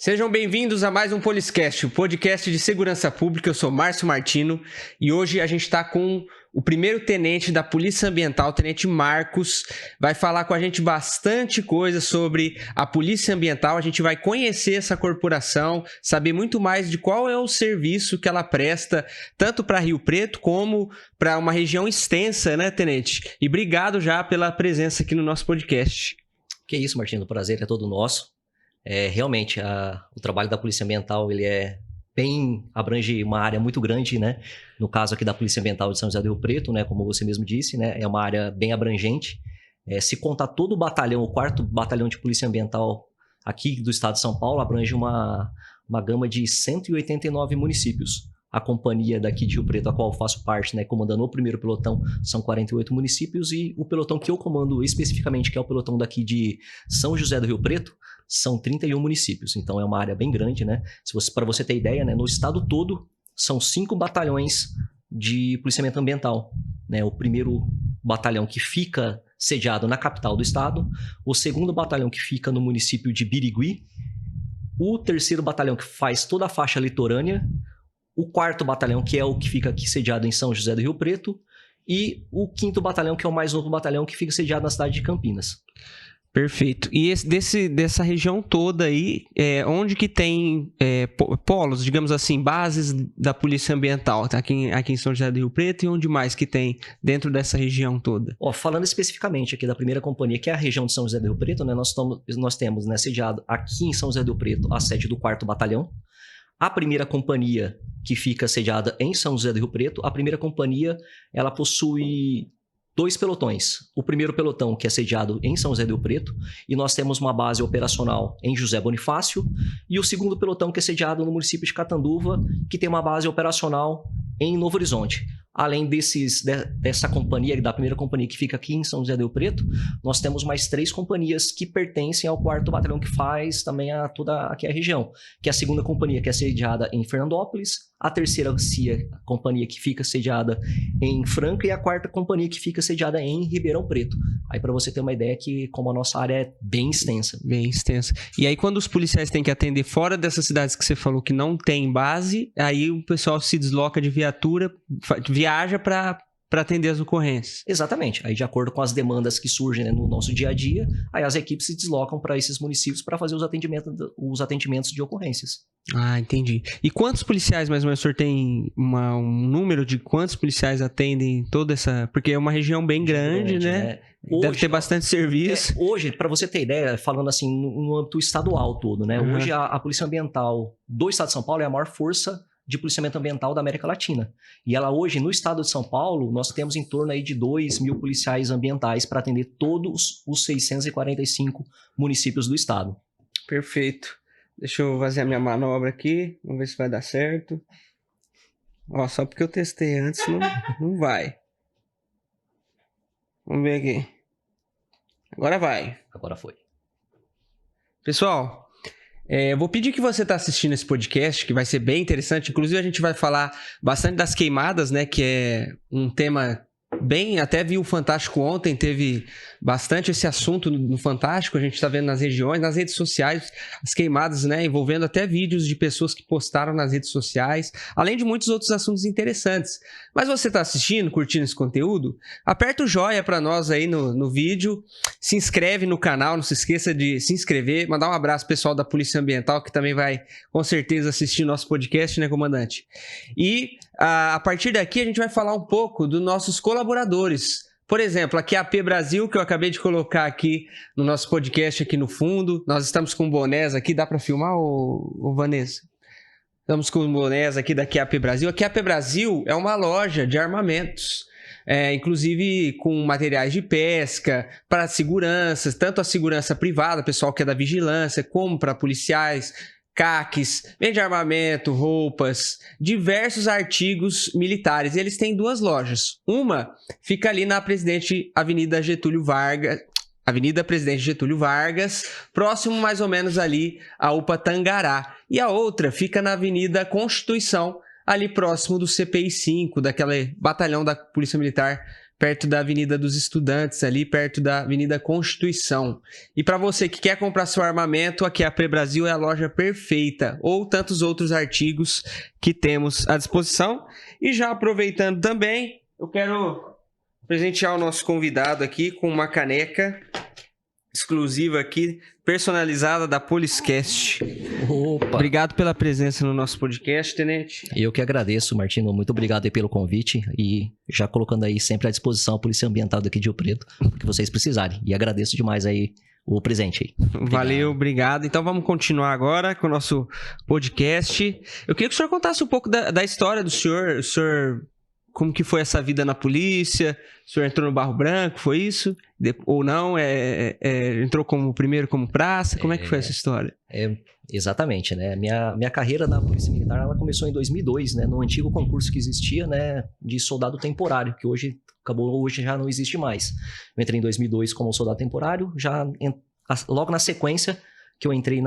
Sejam bem-vindos a mais um Poliscast, o podcast de segurança pública. Eu sou Márcio Martino e hoje a gente está com o primeiro tenente da Polícia Ambiental, o Tenente Marcos. Vai falar com a gente bastante coisa sobre a Polícia Ambiental. A gente vai conhecer essa corporação, saber muito mais de qual é o serviço que ela presta, tanto para Rio Preto como para uma região extensa, né, Tenente? E obrigado já pela presença aqui no nosso podcast. Que isso, Martino, o prazer é todo nosso. Realmente, o trabalho da Polícia Ambiental, ele abrange uma área muito grande, né? No caso aqui da Polícia Ambiental de São José do Rio Preto, né? Como você mesmo disse, né? É uma área bem abrangente. Se contar todo o batalhão, o 4º Batalhão de Polícia Ambiental aqui do estado de São Paulo, abrange uma gama de 189 municípios. A companhia daqui de Rio Preto, a qual eu faço parte, né, comandando o primeiro pelotão, são 48 municípios, e o pelotão que eu comando especificamente, que é o pelotão daqui de São José do Rio Preto, são 31 municípios. Então é uma área bem grande, né? Para você ter ideia, né, no estado todo são 5 batalhões de policiamento ambiental, né? O primeiro batalhão que fica sediado na capital do estado, o 2º batalhão que fica no município de Birigui, o 3º batalhão que faz toda a faixa litorânea, o 4º batalhão, que é o que fica aqui sediado em São José do Rio Preto, e o 5º batalhão, que é o mais novo batalhão, que fica sediado na cidade de Campinas. Perfeito. E dessa região toda aí, onde que tem polos, digamos assim, bases da Polícia Ambiental, tá? Aqui em São José do Rio Preto, e onde mais que tem dentro dessa região toda? Falando especificamente aqui da primeira companhia, que é a região de São José do Rio Preto, né, nós temos, né, sediado aqui em São José do Rio Preto a sede do 4º Batalhão. A primeira companhia que fica sediada em São José do Rio Preto, a primeira companhia, ela possui 2 pelotões. O primeiro pelotão, que é sediado em São José do Rio Preto, e nós temos uma base operacional em José Bonifácio, e o 2º pelotão, que é sediado no município de Catanduva, que tem uma base operacional em Novo Horizonte. Além dessa companhia, da primeira companhia que fica aqui em São José do Rio Preto, nós temos mais 3 companhias que pertencem ao 4º Batalhão, que faz também toda aqui a região, que é a 2ª companhia, que é sediada em Fernandópolis, a 3ª companhia, que fica sediada em Franca, e a 4ª companhia, que fica sediada em Ribeirão Preto. Aí, para você ter uma ideia que como a nossa área é bem extensa. Bem extensa. E aí, quando os policiais têm que atender fora dessas cidades que você falou que não tem base, aí o pessoal se desloca de viatura, viaja para atender as ocorrências. Exatamente. Aí, de acordo com as demandas que surgem, né, no nosso dia a dia, aí as equipes se deslocam para esses municípios para fazer os atendimentos de ocorrências. Ah, entendi. E quantos policiais, mais ou menos, o senhor tem um número de quantos policiais atendem toda essa... Porque é uma região bem grande, né? Hoje, deve ter bastante serviço. Hoje, para você ter ideia, falando assim, no âmbito estadual todo, né? Uhum. Hoje, a Polícia Ambiental do Estado de São Paulo é a maior força de policiamento ambiental da América Latina. E ela hoje, no estado de São Paulo, nós temos em torno aí de 2.000 policiais ambientais para atender todos os 645 municípios do estado. Perfeito. Deixa eu fazer a minha manobra aqui, vamos ver se vai dar certo. Só porque eu testei antes, não vai. Vamos ver aqui. Agora vai. Agora foi. Pessoal, eu vou pedir que você está assistindo esse podcast, que vai ser bem interessante. Inclusive, a gente vai falar bastante das queimadas, né? Que é um tema bem... Até vi o Fantástico ontem, teve bastante esse assunto no Fantástico. A gente está vendo nas regiões, nas redes sociais, as queimadas, né? Envolvendo até vídeos de pessoas que postaram nas redes sociais, além de muitos outros assuntos interessantes. Mas você está assistindo, curtindo esse conteúdo? Aperta o joinha para nós aí no vídeo, se inscreve no canal, não se esqueça de se inscrever, mandar um abraço pro pessoal da Polícia Ambiental, que também vai com certeza assistir nosso podcast, né, comandante? E a partir daqui a gente vai falar um pouco dos nossos colaboradores. Por exemplo, a QAP Brasil, que eu acabei de colocar aqui no nosso podcast aqui no fundo. Nós estamos com bonés aqui, dá para filmar, ô Vanessa? Estamos com bonés aqui da QAP Brasil. A QAP Brasil é uma loja de armamentos, inclusive com materiais de pesca, para seguranças, tanto a segurança privada, pessoal que é da vigilância, como para policiais, CACs, vende armamento, roupas, diversos artigos militares. E eles têm 2 lojas. Uma fica ali na Avenida Presidente Getúlio Vargas, próximo mais ou menos ali a UPA Tangará. E a outra fica na Avenida Constituição, ali próximo do CPI 5, daquele batalhão da Polícia Militar perto da Avenida dos Estudantes, ali perto da Avenida Constituição. E para você que quer comprar seu armamento, aqui a Pre Brasil é a loja perfeita, ou tantos outros artigos que temos à disposição. E já aproveitando também, eu quero presentear o nosso convidado aqui com uma caneca exclusiva aqui, personalizada da Poliscast. Opa! Obrigado pela presença no nosso podcast, Tenente. Eu que agradeço, Martino. Muito obrigado aí pelo convite e já colocando aí sempre à disposição a Polícia Ambiental daqui de Rio Preto, que vocês precisarem. E agradeço demais aí o presente aí. Obrigado. Valeu, obrigado. Então vamos continuar agora com o nosso podcast. Eu queria que o senhor contasse um pouco da história do senhor. O senhor, como que foi essa vida na polícia? O senhor entrou no Barro Branco, foi isso? Ou não? Entrou primeiro como praça? Como é que foi essa história? Exatamente, né? Minha carreira na Polícia Militar, ela começou em 2002, né? No antigo concurso que existia, né? De soldado temporário, que hoje já não existe mais. Eu entrei em 2002 como soldado temporário, logo na sequência que eu entrei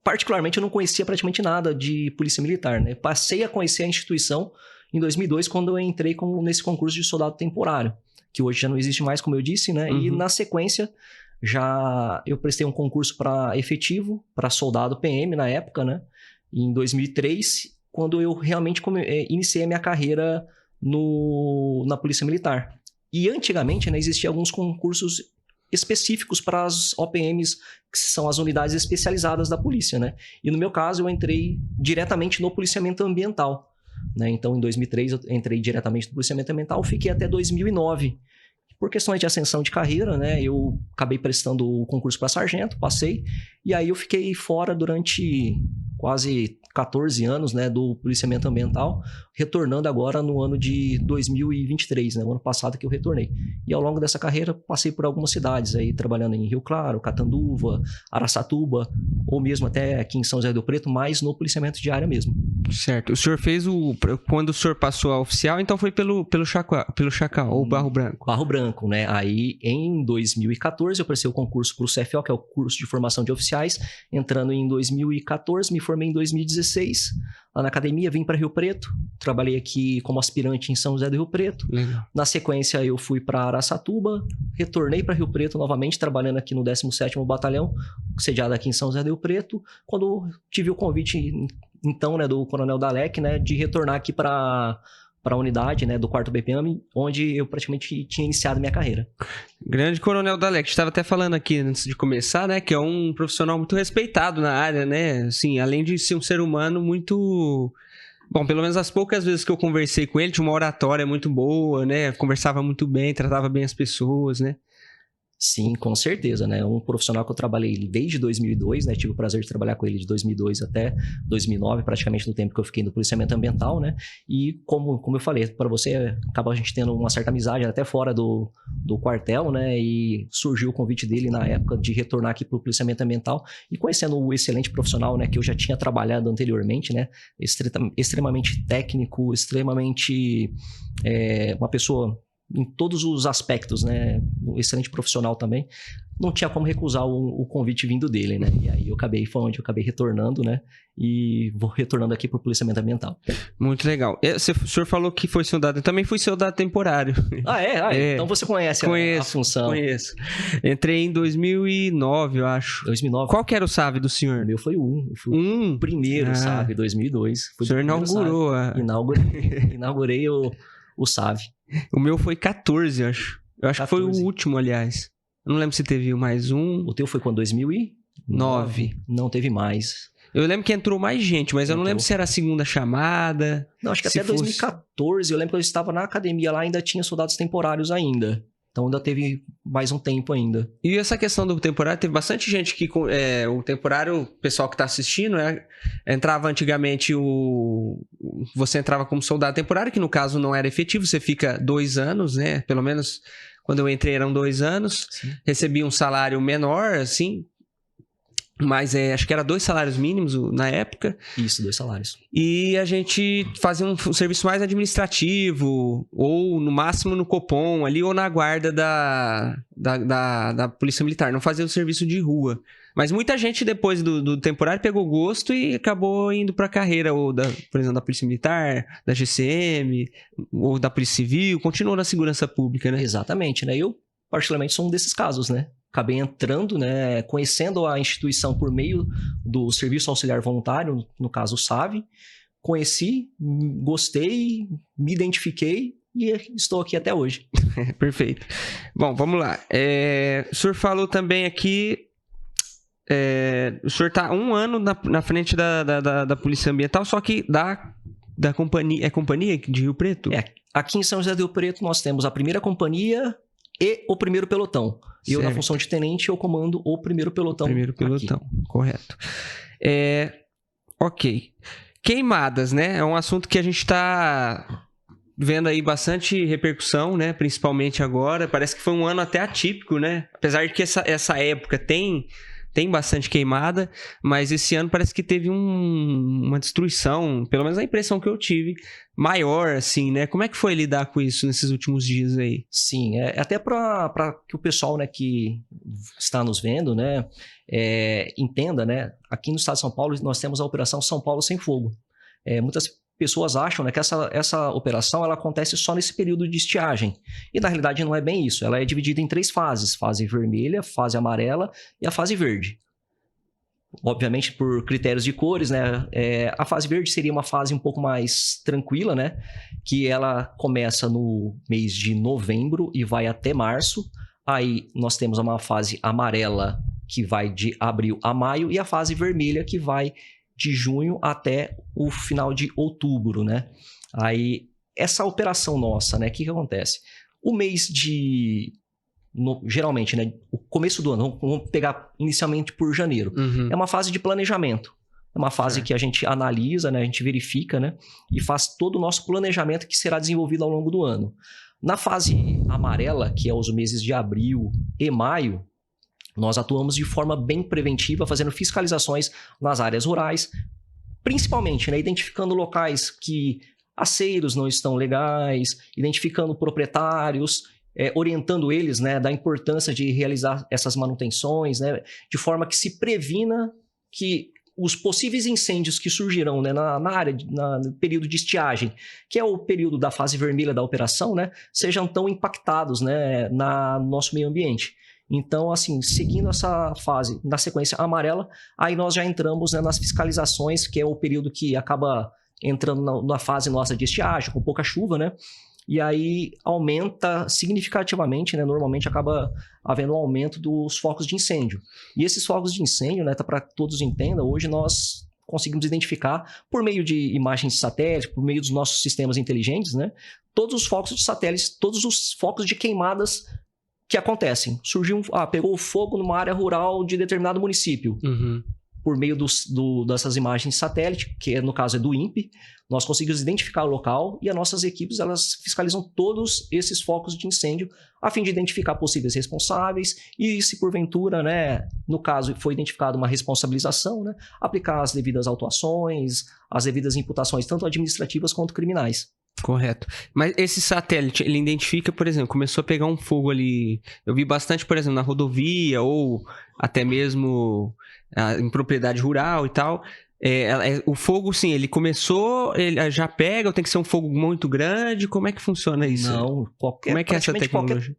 particularmente eu não conhecia praticamente nada de Polícia Militar, né? Passei a conhecer a instituição em 2002, quando eu entrei nesse concurso de soldado temporário, que hoje já não existe mais, como eu disse, né? Uhum. E na sequência, eu prestei um concurso para efetivo, para soldado PM na época, né? E em 2003, quando eu realmente iniciei a minha carreira na Polícia Militar. E antigamente, né, existiam alguns concursos específicos para as OPMs, que são as unidades especializadas da polícia, né? E no meu caso, eu entrei diretamente no policiamento ambiental. Né? Então, em 2003, eu entrei diretamente no policiamento ambiental, fiquei até 2009. Por questões de ascensão de carreira, né? Eu acabei prestando o concurso para sargento, passei, e aí eu fiquei fora durante quase 14 anos, né, do policiamento ambiental, retornando agora no ano de 2023, né, o ano passado que eu retornei. E ao longo dessa carreira, passei por algumas cidades, aí trabalhando em Rio Claro, Catanduva, Araçatuba, ou mesmo até aqui em São José do Rio Preto, mas no policiamento de área mesmo. Certo. O senhor fez quando o senhor passou a oficial, então foi pelo Chacal, ou Barro Branco? Barro Branco, né? Aí, em 2014, eu prestei o concurso para o CFO, que é o curso de formação de oficiais. Entrando em 2014, me formei em 2016, lá na academia, vim para Rio Preto. Trabalhei aqui como aspirante em São José do Rio Preto. Legal. Na sequência, eu fui para Araçatuba, retornei para Rio Preto novamente, trabalhando aqui no 17º Batalhão, sediado aqui em São José do Rio Preto, quando tive o convite, então, né, do Coronel Dalek, né, de retornar aqui para a unidade, né, do 4º BPM, onde eu praticamente tinha iniciado minha carreira. Grande Coronel Dalek, estava até falando aqui antes de começar, né, que é um profissional muito respeitado na área, né, assim, além de ser um ser humano muito... Bom, pelo menos as poucas vezes que eu conversei com ele, tinha uma oratória muito boa, né, conversava muito bem, tratava bem as pessoas, né. Sim, com certeza, né? Um profissional que eu trabalhei desde 2002, né? Tive o prazer de trabalhar com ele de 2002 até 2009, praticamente no tempo que eu fiquei no policiamento ambiental, né? E como eu falei, para você, acaba a gente tendo uma certa amizade até fora do quartel, né? E surgiu o convite dele na época de retornar aqui para o policiamento ambiental e conhecendo o excelente profissional, né? Que eu já tinha trabalhado anteriormente, né? Extremamente técnico, extremamente uma pessoa em todos os aspectos, né? Um excelente profissional também. Não tinha como recusar o convite vindo dele, né? E aí eu acabei retornando, né? E vou retornando aqui para o policiamento ambiental. Muito legal. O senhor falou que foi soldado, eu também fui soldado temporário. Então você conhece a função. Conheço. Entrei em 2009, eu acho. 2009. Qual que era o SAV do senhor? O meu foi o primeiro SAV, 2002. O senhor inaugurou. Inaugurei o SAV. O meu foi 14, eu acho. Eu acho 14. Que foi o último, aliás. Eu não lembro se teve mais um. O teu foi quando? 2009? Não teve mais. Eu lembro que entrou mais gente, mas eu não lembro se era a segunda chamada. Não, acho que até 2014. Eu lembro que eu estava na academia lá, ainda tinha soldados temporários ainda. Então ainda teve mais um tempo ainda. E essa questão do temporário, teve bastante gente que... o temporário, o pessoal que está assistindo, entrava antigamente você entrava como soldado temporário, que no caso não era efetivo, você fica 2 anos, né? Pelo menos quando eu entrei eram 2 anos. Sim. Recebia um salário menor, assim. mas acho que era 2 salários mínimos na época. Isso, 2 salários. E a gente fazia um serviço mais administrativo, ou no máximo no Copom ali, ou na guarda da Polícia Militar. Não fazia o serviço de rua. Mas muita gente, depois do temporário, pegou gosto e acabou indo pra carreira, ou por exemplo, da Polícia Militar, da GCM, ou da Polícia Civil, continuou na segurança pública, né? Exatamente, né? Eu, particularmente, sou um desses casos, né? Acabei entrando, né, conhecendo a instituição por meio do Serviço Auxiliar Voluntário, no caso o SAV. Conheci, gostei, me identifiquei e estou aqui até hoje. Perfeito. Bom, vamos lá. O senhor falou também aqui, o senhor está 1 ano na frente da Polícia Ambiental, só que da companhia, é companhia de Rio Preto? Aqui em São José do Rio Preto nós temos a primeira companhia e o primeiro pelotão. Eu, na função de tenente, eu comando o primeiro pelotão. Primeiro pelotão, aqui. Correto. Ok. Queimadas, né? É um assunto que a gente está vendo aí bastante repercussão, né? Principalmente agora. Parece que foi um ano até atípico, né? Apesar de que essa época tem bastante queimada, mas esse ano parece que teve uma destruição, pelo menos a impressão que eu tive, maior, assim, né? Como é que foi lidar com isso nesses últimos dias aí? Sim, até para que o pessoal, né, que está nos vendo, né, entenda, né? Aqui no estado de São Paulo nós temos a Operação São Paulo Sem Fogo. Muitas pessoas acham, né, que essa operação ela acontece só nesse período de estiagem. E na realidade não é bem isso. Ela é dividida em 3 fases. Fase vermelha, fase amarela e a fase verde. Obviamente por critérios de cores, né? A fase verde seria uma fase um pouco mais tranquila, né? Que ela começa no mês de novembro e vai até março. Aí nós temos uma fase amarela que vai de abril a maio e a fase vermelha que vai de junho até o final de outubro, né? Aí, essa operação nossa, né? O que acontece? O mês geralmente, né? O começo do ano, vamos pegar inicialmente por janeiro. Uhum. É uma fase de planejamento. É uma fase que a gente analisa, né? A gente verifica, né? E faz todo o nosso planejamento que será desenvolvido ao longo do ano. Na fase amarela, que é os meses de abril e maio, nós atuamos de forma bem preventiva, fazendo fiscalizações nas áreas rurais, principalmente, né, identificando locais que aceiros não estão legais, identificando proprietários, orientando eles, né, da importância de realizar essas manutenções, né, de forma que se previna que os possíveis incêndios que surgirão, né, na área, no período de estiagem, que é o período da fase vermelha da operação, né, sejam tão impactados, né, no nosso meio ambiente. Então, assim, seguindo essa fase, na sequência amarela, aí nós já entramos, né, nas fiscalizações, que é o período que acaba entrando na fase nossa de estiagem, com pouca chuva, né? E aí aumenta significativamente, né? Normalmente acaba havendo um aumento dos focos de incêndio. E esses focos de incêndio, né, para que todos entendam, hoje nós conseguimos identificar por meio de imagens de satélite, por meio dos nossos sistemas inteligentes, né? Todos os focos de satélites, todos os focos de queimadas que acontecem. Pegou fogo numa área rural de determinado município. Uhum. Por meio dessas imagens de satélite, que no caso é do INPE, nós conseguimos identificar o local e as nossas equipes elas fiscalizam todos esses focos de incêndio a fim de identificar possíveis responsáveis e se porventura, né, no caso foi identificada uma responsabilização, né, aplicar as devidas autuações, as devidas imputações, tanto administrativas quanto criminais. Correto. Mas esse satélite, ele identifica, por exemplo, começou a pegar um fogo ali, eu vi bastante, por exemplo, na rodovia ou até mesmo em propriedade rural e tal. O fogo, sim, ele começou, ele já pega, ou tem que ser um fogo muito grande? Como é que funciona isso? Não, como é que é essa tecnologia?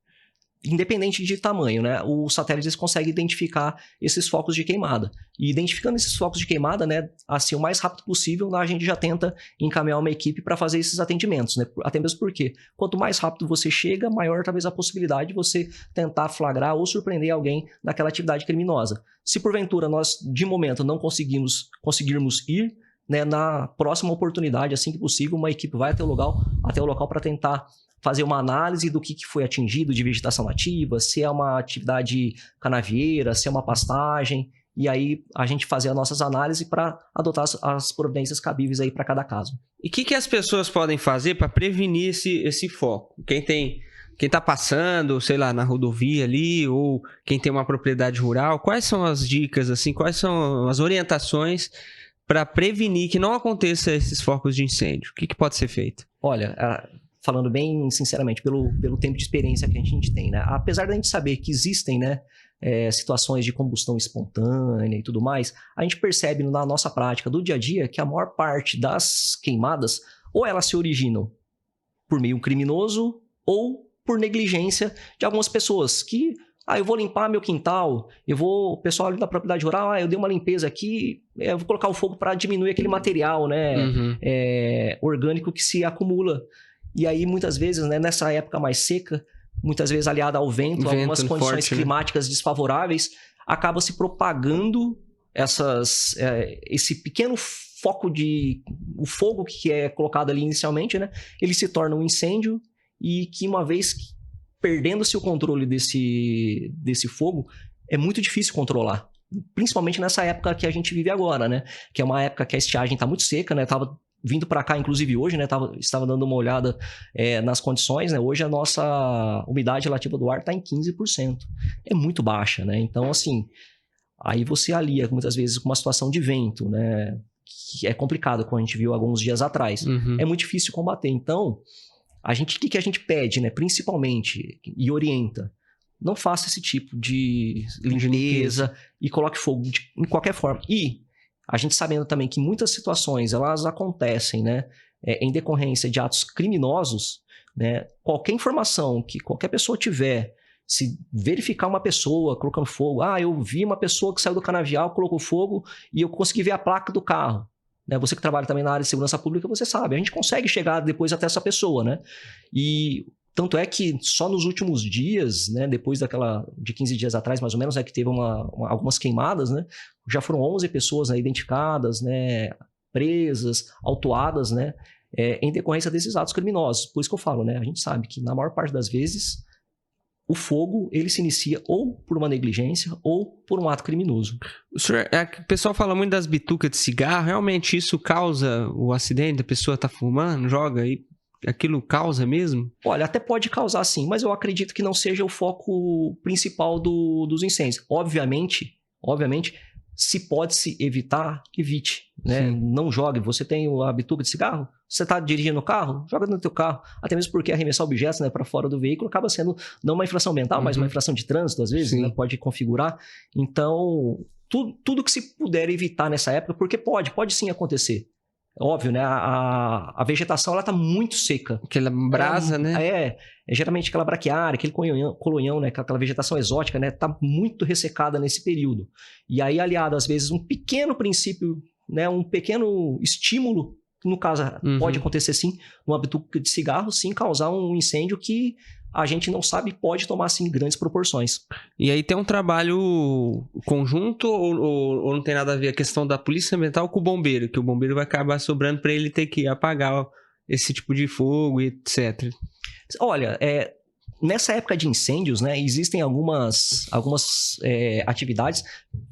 Independente de tamanho, né? Os satélites conseguem identificar esses focos de queimada. E identificando esses focos de queimada, né, assim, o mais rápido possível, a gente já tenta encaminhar uma equipe para fazer esses atendimentos, né? Até mesmo porque quanto mais rápido você chega, maior talvez a possibilidade de você tentar flagrar ou surpreender alguém naquela atividade criminosa. Se porventura nós, de momento, não conseguirmos ir, né, na próxima oportunidade, assim que possível, uma equipe vai até o local para tentar fazer uma análise do que foi atingido de vegetação nativa, se é uma atividade canavieira, se é uma pastagem, e aí a gente fazer as nossas análises para adotar as providências cabíveis aí para cada caso. E o que as pessoas podem fazer para prevenir esse foco? Quem quem tá passando, sei lá, na rodovia ali, ou quem tem uma propriedade rural, quais são as dicas, assim, quais são as orientações para prevenir que não aconteça esses focos de incêndio? O que pode ser feito? Olha, falando bem sinceramente, pelo tempo de experiência que a gente tem, né? Apesar da gente saber que existem, né, situações de combustão espontânea e tudo mais, a gente percebe na nossa prática do dia a dia que a maior parte das queimadas, ou elas se originam por meio criminoso, ou por negligência de algumas pessoas que... eu vou limpar meu quintal, o pessoal ali da propriedade rural, eu dei uma limpeza aqui, eu vou colocar o fogo para diminuir aquele material, né, orgânico que se acumula. E aí, muitas vezes, né, nessa época mais seca, muitas vezes aliada ao vento, algumas condições forte, climáticas desfavoráveis, acaba se propagando esse pequeno foco o fogo que é colocado ali inicialmente, né, ele se torna um incêndio e que uma vez perdendo-se o controle desse fogo, é muito difícil controlar. Principalmente nessa época que a gente vive agora, né? Que é uma época que a estiagem está muito seca, né? Tava vindo para cá, inclusive hoje, né? Estava dando uma olhada nas condições, né? Hoje a nossa umidade relativa do ar está em 15%. É muito baixa, né? Então, assim, aí você alia muitas vezes com uma situação de vento, né? Que é complicado, como a gente viu alguns dias atrás. É muito difícil combater. Então... o que a gente pede, né, principalmente, e orienta, não faça esse tipo de limpeza e coloque fogo em qualquer forma. E a gente sabendo também que muitas situações, elas acontecem, né, em decorrência de atos criminosos, né, qualquer informação que qualquer pessoa tiver, se verificar uma pessoa colocando fogo, eu vi uma pessoa que saiu do canavial, colocou fogo e eu consegui ver a placa do carro. Você que trabalha também na área de segurança pública, você sabe, a gente consegue chegar depois até essa pessoa, né? E tanto é que só nos últimos dias, né, depois de 15 dias atrás, mais ou menos, que teve algumas queimadas, né? Já foram 11 pessoas, né, identificadas, né, presas, autuadas, né, em decorrência desses atos criminosos. Por isso que eu falo, né? A gente sabe que na maior parte das vezes o fogo, ele se inicia ou por uma negligência ou por um ato criminoso. O pessoal fala muito das bitucas de cigarro, realmente isso causa o acidente? A pessoa tá fumando, joga e aquilo causa mesmo? Olha, até pode causar sim, mas eu acredito que não seja o foco principal dos incêndios. Obviamente, se pode se evitar, evite, né? Não jogue. Você tem a bituca de cigarro? Você está dirigindo o carro? Joga no teu carro. Até mesmo porque arremessar objetos, né, para fora do veículo acaba sendo não uma infração ambiental, mas uma infração de trânsito, às vezes, né, pode configurar. Então, tudo que se puder evitar nessa época, porque pode sim acontecer. Óbvio, né? A vegetação, ela tá muito seca. Aquela brasa, né? Geralmente aquela braquiária, aquele colonhão, né? Aquela vegetação exótica, né? Tá muito ressecada nesse período. E aí, aliado, às vezes, um pequeno princípio, né? Um pequeno estímulo, no caso, pode acontecer sim, uma bituca de cigarro, sim, causar um incêndio que a gente não sabe, pode tomar, assim, grandes proporções. E aí tem um trabalho conjunto ou não tem nada a ver a questão da polícia ambiental com o bombeiro, que o bombeiro vai acabar sobrando para ele ter que apagar esse tipo de fogo e etc. Olha, nessa época de incêndios, né, existem algumas atividades,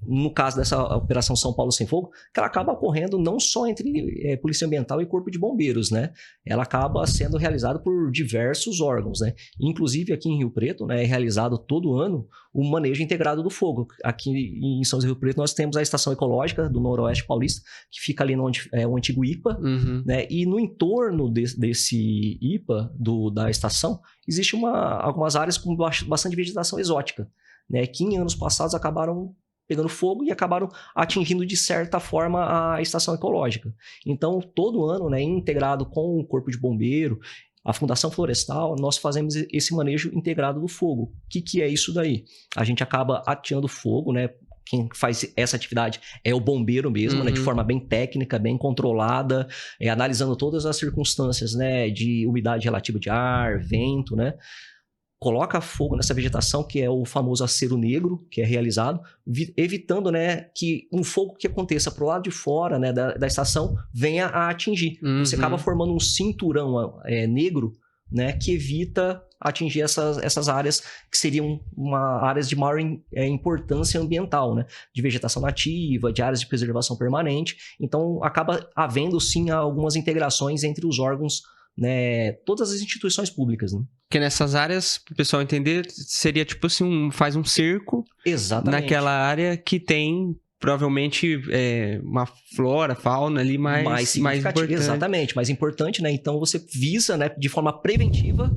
no caso dessa Operação São Paulo Sem Fogo, que ela acaba ocorrendo não só entre Polícia Ambiental e Corpo de Bombeiros, né? Ela acaba sendo realizada por diversos órgãos, né? Inclusive aqui em Rio Preto, né, é realizado todo ano o manejo integrado do fogo. Aqui em São José do Rio Preto nós temos a Estação Ecológica do Noroeste Paulista, que fica ali onde é o antigo IPA, né? E no entorno desse IPA, da estação, existe algumas áreas com bastante vegetação exótica, né, que em anos passados acabaram pegando fogo e acabaram atingindo, de certa forma, a estação ecológica. Então, todo ano, né, integrado com o Corpo de Bombeiro, a Fundação Florestal, nós fazemos esse manejo integrado do fogo. O que é isso daí? A gente acaba ateando fogo, né? Quem faz essa atividade é o bombeiro mesmo, né, de forma bem técnica, bem controlada, analisando todas as circunstâncias, né, de umidade relativa de ar, vento, né? Coloca fogo nessa vegetação, que é o famoso acero negro, que é realizado, evitando, né, que um fogo que aconteça para o lado de fora, né, da estação venha a atingir. Você acaba formando um cinturão negro, né, que evita atingir essas áreas que seriam áreas de maior importância ambiental, né, de vegetação nativa, de áreas de preservação permanente. Então, acaba havendo, sim, algumas integrações entre os órgãos, né, todas as instituições públicas, né? Porque nessas áreas, para o pessoal entender, seria tipo assim, faz um cerco Exatamente. naquela área que tem provavelmente uma flora, fauna ali mais importante. Exatamente, mais importante, né? Então você visa, né, de forma preventiva,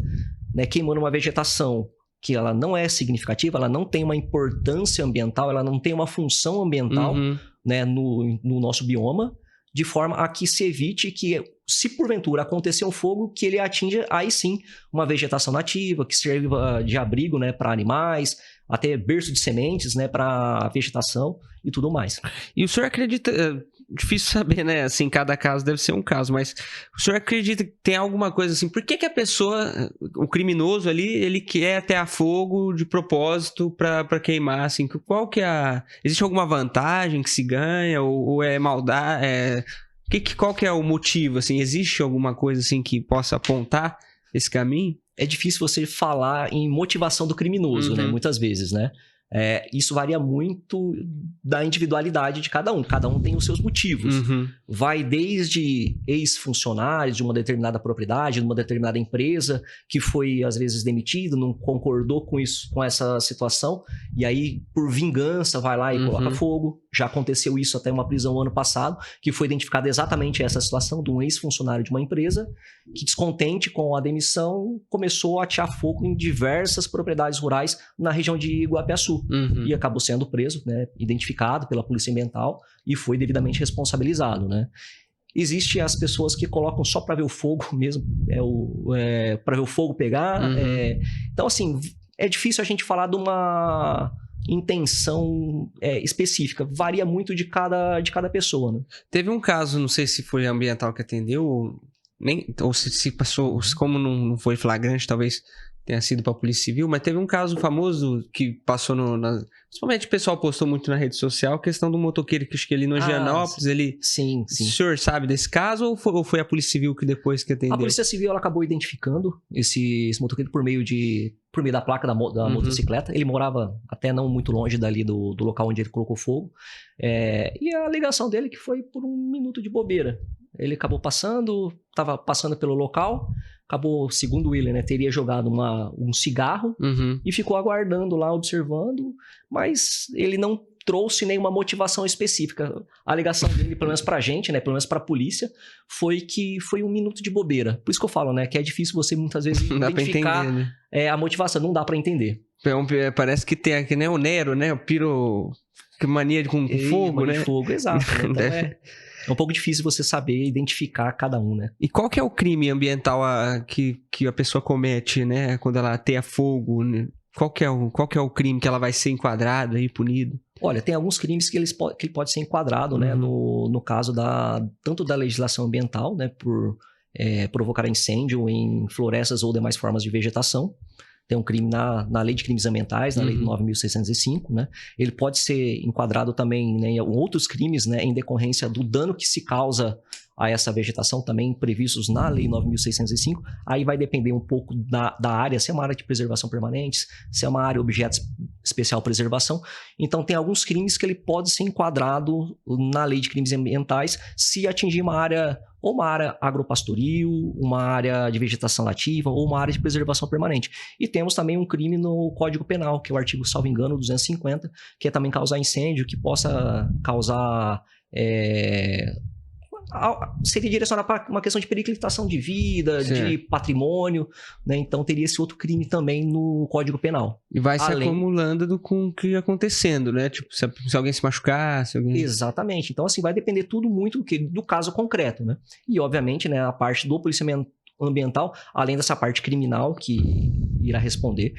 né, queimando uma vegetação que ela não é significativa, ela não tem uma importância ambiental, ela não tem uma função ambiental, né, no nosso bioma, de forma a que se evite que, se porventura acontecer um fogo, que ele atinja, aí sim, uma vegetação nativa, que sirva de abrigo, né, para animais, até berço de sementes, né, para vegetação e tudo mais. E o senhor acredita, difícil saber, né, assim, cada caso deve ser um caso, mas o senhor acredita que tem alguma coisa assim, por que a pessoa, o criminoso ali, ele quer atear fogo de propósito para queimar, assim, qual que é existe alguma vantagem que se ganha, ou é maldade, qual que é o motivo, assim, existe alguma coisa assim que possa apontar esse caminho? É difícil você falar em motivação do criminoso, né? Muitas vezes, né? Isso varia muito da individualidade de cada um. Cada um tem os seus motivos. Vai desde ex-funcionários de uma determinada propriedade, de uma determinada empresa, que foi, às vezes, demitido, não concordou com isso, com essa situação, e aí, por vingança, vai lá e coloca fogo. Já aconteceu isso até uma prisão ano passado, que foi identificada exatamente essa situação de um ex-funcionário de uma empresa que, descontente com a demissão, começou a atear fogo em diversas propriedades rurais na região de Iguapiaçu. E acabou sendo preso, né, identificado pela Polícia Ambiental e foi devidamente responsabilizado, né? Existem as pessoas que colocam só para ver o fogo mesmo, para ver o fogo pegar. Então, assim, é difícil a gente falar de uma intenção específica. Varia muito de cada pessoa, né? Teve um caso, não sei se foi a ambiental que atendeu, ou se passou, como não foi flagrante, talvez tenha sido para a Polícia Civil, mas teve um caso famoso que passou principalmente o pessoal postou muito na rede social, a questão do motoqueiro que acho que ali no Gianópolis, ele... Sim. O senhor sabe desse caso ou foi a Polícia Civil que depois que atendeu? A Polícia Civil ela acabou identificando esse motoqueiro por meio da placa da motocicleta. Ele morava até não muito longe dali do local onde ele colocou fogo. E a alegação dele que foi por um minuto de bobeira. Ele acabou estava passando pelo local, acabou, segundo ele, né, teria jogado um cigarro e ficou aguardando lá, observando, mas ele não trouxe nenhuma motivação específica. A alegação dele, pelo menos pra gente, né, pelo menos pra polícia, foi que foi um minuto de bobeira. Por isso que eu falo, né, que é difícil você muitas vezes identificar entender, né? A motivação, não dá pra entender. Parece que tem aqui, né, o Nero, né, o piro... Que mania com fogo, né? De fogo, exato. Né? Então é um pouco difícil você saber identificar cada um, né? E qual que é o crime ambiental que a pessoa comete, né? Quando ela ateia fogo, né? Qual que é o crime que ela vai ser enquadrada e punido? Olha, tem alguns crimes que ele pode ser enquadrado, né? No caso tanto da legislação ambiental, né? Por provocar incêndio em florestas ou demais formas de vegetação. Tem um crime na Lei de Crimes Ambientais, na Lei 9.605, né? Ele pode ser enquadrado também, né, em outros crimes, né, em decorrência do dano que se causa a essa vegetação, também previstos na Lei 9.605. Aí vai depender um pouco da área, se é uma área de preservação permanente, se é uma área objeto especial preservação. Então, tem alguns crimes que ele pode ser enquadrado na Lei de Crimes Ambientais se atingir uma área agropastoril, uma área de vegetação nativa ou uma área de preservação permanente. E temos também um crime no Código Penal, que é o artigo, salvo engano, 250, que é também causar incêndio, que possa causar... seria direcionado para uma questão de periclitação de vida, de patrimônio, né? Então teria esse outro crime também no Código Penal. E vai se acumulando com o que ia acontecendo, né? Tipo, se alguém se machucar, se alguém... Exatamente. Então, assim, vai depender tudo muito do caso concreto, né? E, obviamente, né, a parte do policiamento ambiental, além dessa parte criminal que irá responder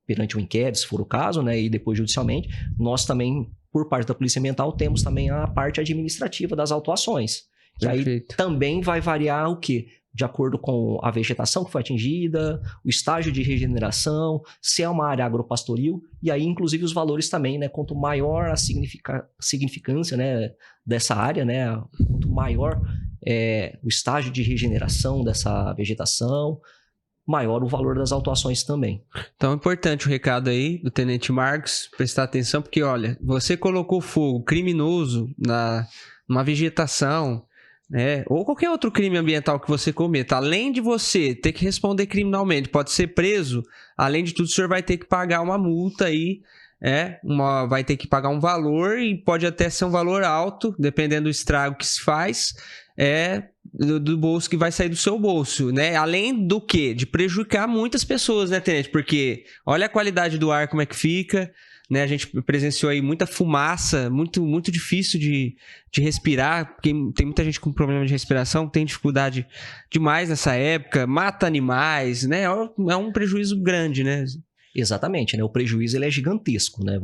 perante o inquérito, se for o caso, né? E depois judicialmente, nós também, por parte da Polícia Ambiental, temos também a parte administrativa das autuações. Que aí também vai variar o quê? De acordo com a vegetação que foi atingida, o estágio de regeneração, se é uma área agropastoril, e aí, inclusive, os valores também, né? Quanto maior a significância, né, dessa área, né? Quanto maior o estágio de regeneração dessa vegetação, maior o valor das autuações também. Então é importante o recado aí do Tenente Marcos, prestar atenção, porque olha, você colocou fogo criminoso numa vegetação, né? Ou qualquer outro crime ambiental que você cometa, além de você ter que responder criminalmente, pode ser preso, além de tudo, o senhor vai ter que pagar uma multa aí, vai ter que pagar um valor e pode até ser um valor alto, dependendo do estrago que se faz, do bolso que vai sair do seu bolso, né? Além do quê? De prejudicar muitas pessoas, né, Tenente? Porque olha a qualidade do ar, como é que fica, né? A gente presenciou aí muita fumaça, muito, muito difícil de respirar, porque tem muita gente com problema de respiração, tem dificuldade demais nessa época, mata animais, né? É um prejuízo grande, né? Exatamente, né? O prejuízo ele é gigantesco, né?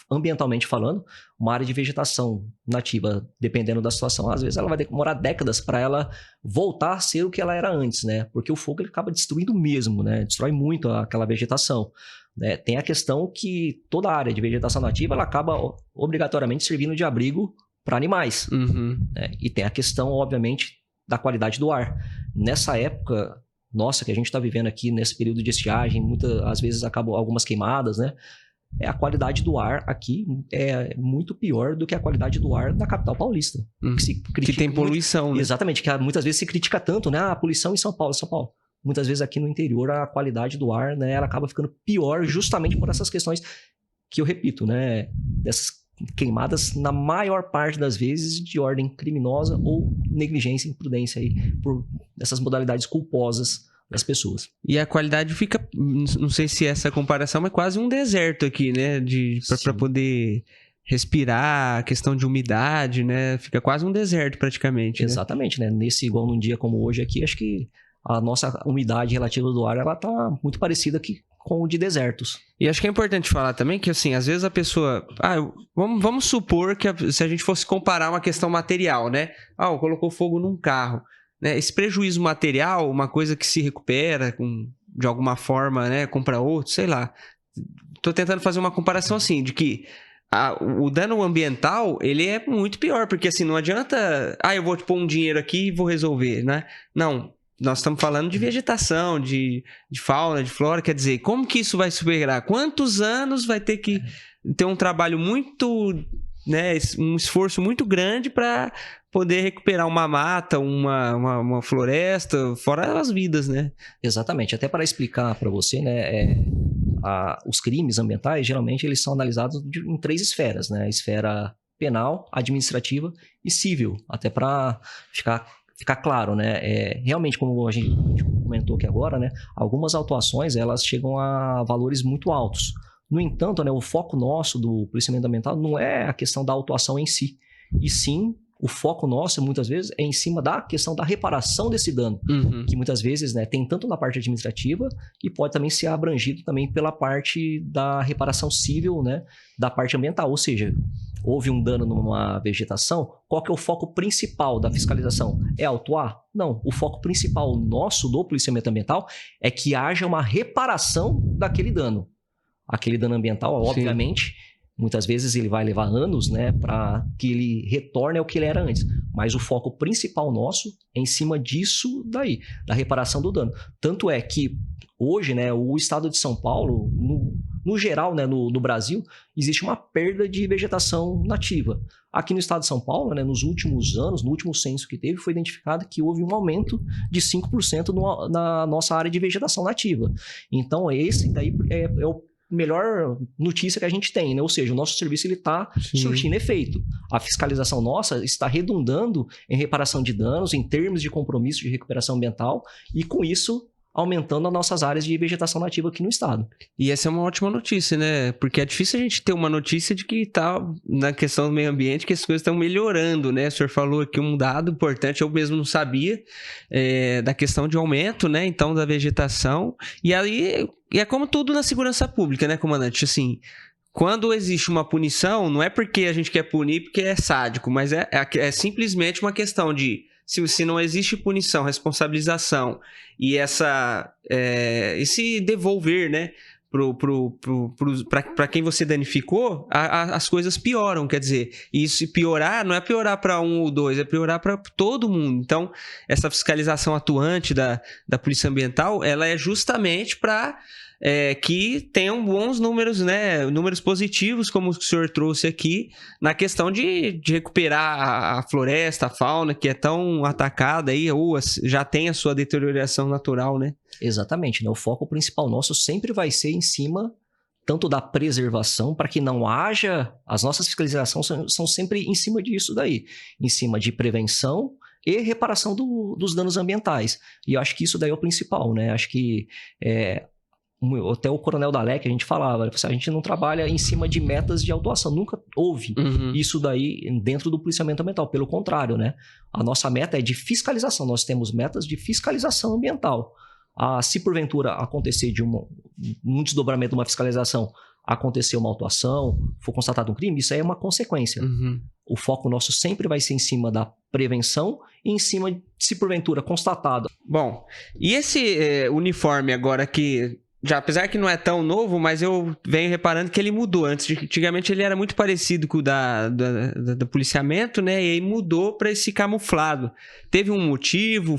Ambientalmente falando, uma área de vegetação nativa, dependendo da situação, às vezes ela vai demorar décadas para ela voltar a ser o que ela era antes, né? Porque o fogo ele acaba destruindo mesmo, né? Destrói muito aquela vegetação. Né? Tem a questão que toda a área de vegetação nativa ela acaba obrigatoriamente servindo de abrigo para animais. Uhum. Né? E tem a questão, obviamente, da qualidade do ar. Nessa época, nossa, que a gente está vivendo aqui nesse período de estiagem, às vezes acabam algumas queimadas, né? A qualidade do ar aqui é muito pior do que a qualidade do ar da capital paulista. Uhum. Que tem poluição, muito, né? Exatamente, que muitas vezes se critica tanto, né? A poluição em São Paulo. Muitas vezes aqui no interior a qualidade do ar, né? Ela acaba ficando pior justamente por essas questões que eu repito, né? Dessas queimadas, na maior parte das vezes, de ordem criminosa ou negligência, imprudência aí, por essas modalidades culposas das pessoas. E a qualidade fica, não sei se essa comparação, mas quase um deserto aqui, né? Para poder respirar, a questão de umidade, né? Fica quase um deserto praticamente. Exatamente, né? Igual num dia como hoje aqui, acho que a nossa umidade relativa do ar, ela tá muito parecida aqui com o de desertos. E acho que é importante falar também que, assim, às vezes a pessoa... vamos supor que se a gente fosse comparar uma questão material, né? Colocou fogo num carro. Né? Esse prejuízo material, uma coisa que se recupera de alguma forma, né? Compra outro, sei lá. Tô tentando fazer uma comparação assim, de que o dano ambiental, ele é muito pior, porque assim, não adianta... eu vou pôr um dinheiro aqui e vou resolver, né? Não. Nós estamos falando de vegetação, de fauna, de flora, quer dizer, como que isso vai superar? Quantos anos vai ter que ter um trabalho muito, né, um esforço muito grande para poder recuperar uma mata, uma floresta, fora as vidas, né? Exatamente, até para explicar para você, né, os crimes ambientais, geralmente eles são analisados em 3 esferas, né? A esfera penal, administrativa e civil, até para ficar claro, né? Realmente, como a gente comentou aqui agora, né? Algumas autuações, elas chegam a valores muito altos. No entanto, né, o foco nosso do policiamento ambiental não é a questão da autuação em si, e sim o foco nosso, muitas vezes, é em cima da questão da reparação desse dano, que muitas vezes, né, tem tanto na parte administrativa e pode também ser abrangido também pela parte da reparação civil, né, da parte ambiental. Ou seja, houve um dano numa vegetação, qual que é o foco principal da fiscalização? É autuar? Não. O foco principal nosso do policiamento ambiental é que haja uma reparação daquele dano. Aquele dano ambiental, obviamente... Muitas vezes ele vai levar anos, né, para que ele retorne ao que ele era antes. Mas o foco principal nosso é em cima disso daí, da reparação do dano. Tanto é que hoje, né, o estado de São Paulo, no geral, né, no Brasil, existe uma perda de vegetação nativa. Aqui no estado de São Paulo, né, nos últimos anos, no último censo que teve, foi identificado que houve um aumento de 5% na nossa área de vegetação nativa. Então, esse daí é o melhor notícia que a gente tem, né? Ou seja, o nosso serviço está surtindo efeito. A fiscalização nossa está redundando em reparação de danos, em termos de compromisso de recuperação ambiental e, com isso, aumentando as nossas áreas de vegetação nativa aqui no estado. E essa é uma ótima notícia, né? Porque é difícil a gente ter uma notícia de que tá na questão do meio ambiente, que as coisas estão melhorando, né? O senhor falou aqui um dado importante, eu mesmo não sabia, da questão de aumento, né? Então, da vegetação. E aí, é como tudo na segurança pública, né, comandante? Assim, quando existe uma punição, não é porque a gente quer punir porque é sádico, mas é simplesmente uma questão de se não existe punição, responsabilização e esse devolver, né, para quem você danificou, as coisas pioram, quer dizer, e se piorar, não é piorar para um ou dois, é piorar para todo mundo. Então, essa fiscalização atuante da Polícia Ambiental, ela é justamente para que tenham bons números, né? Números positivos, como o senhor trouxe aqui, na questão de recuperar a floresta, a fauna, que é tão atacada aí, ou já tem a sua deterioração natural, né? Exatamente, né? O foco principal nosso sempre vai ser em cima tanto da preservação, para que não haja... As nossas fiscalizações são sempre em cima disso daí. Em cima de prevenção e reparação dos danos ambientais. E eu acho que isso daí é o principal, né? Acho que até o Coronel Dalek, a gente falava, a gente não trabalha em cima de metas de autuação. Nunca houve isso daí dentro do policiamento ambiental. Pelo contrário, né? A nossa meta é de fiscalização. Nós temos metas de fiscalização ambiental. Se porventura acontecer um desdobramento de uma fiscalização, acontecer uma autuação, for constatado um crime, isso aí é uma consequência. O foco nosso sempre vai ser em cima da prevenção e em cima de, se porventura constatado. Bom, e esse uniforme agora que... Já, apesar que não é tão novo, mas eu venho reparando que ele mudou. Antigamente ele era muito parecido com o do policiamento, né? E aí mudou para esse camuflado. Teve um motivo?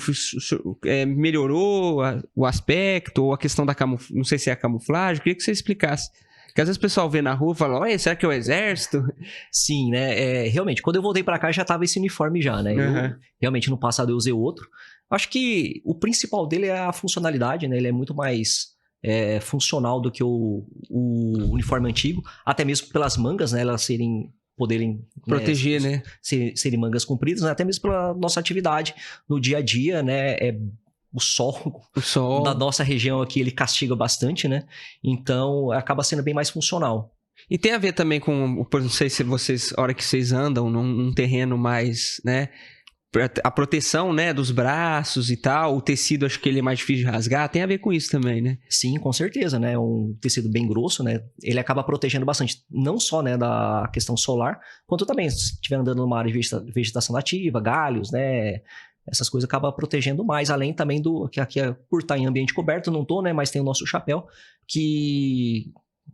Melhorou o aspecto? Ou a questão da camuflagem? Não sei se é a camuflagem. Eu queria que você explicasse. Porque às vezes o pessoal vê na rua e fala, olha, será que é o exército? Sim, né? Realmente, quando eu voltei para cá já tava esse uniforme já, né? Realmente no passado eu usei outro. Acho que o principal dele é a funcionalidade, né? Ele é muito mais... funcional do que o uniforme antigo, até mesmo pelas mangas, né, elas poderem proteger, né? Serem mangas compridas, né, até mesmo pela nossa atividade no dia a dia, né, o sol da nossa região aqui, ele castiga bastante, né, então acaba sendo bem mais funcional. E tem a ver também com, não sei se vocês, a hora que vocês andam num terreno mais, né, a proteção, né, dos braços e tal, o tecido acho que ele é mais difícil de rasgar, tem a ver com isso também, né? Sim, com certeza, né, um tecido bem grosso, né, ele acaba protegendo bastante, não só, né, da questão solar, quanto também se estiver andando numa área de vegetação nativa, galhos, né, essas coisas acaba protegendo mais, além também do, que aqui por estar em ambiente coberto, não tô, né, mas tem o nosso chapéu, que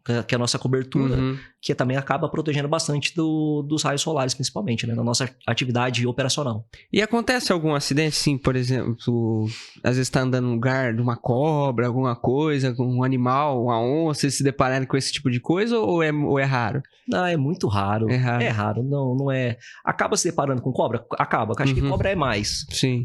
é a nossa cobertura, que também acaba protegendo bastante dos raios solares, principalmente, né, na nossa atividade operacional. E acontece algum acidente, sim, por exemplo, às vezes está andando num lugar de uma cobra, alguma coisa, um animal, uma onça, vocês se depararem com esse tipo de coisa ou é raro? Não, é muito raro. É raro, não é... Acaba se deparando com cobra? Acaba, acho que cobra é mais. Sim.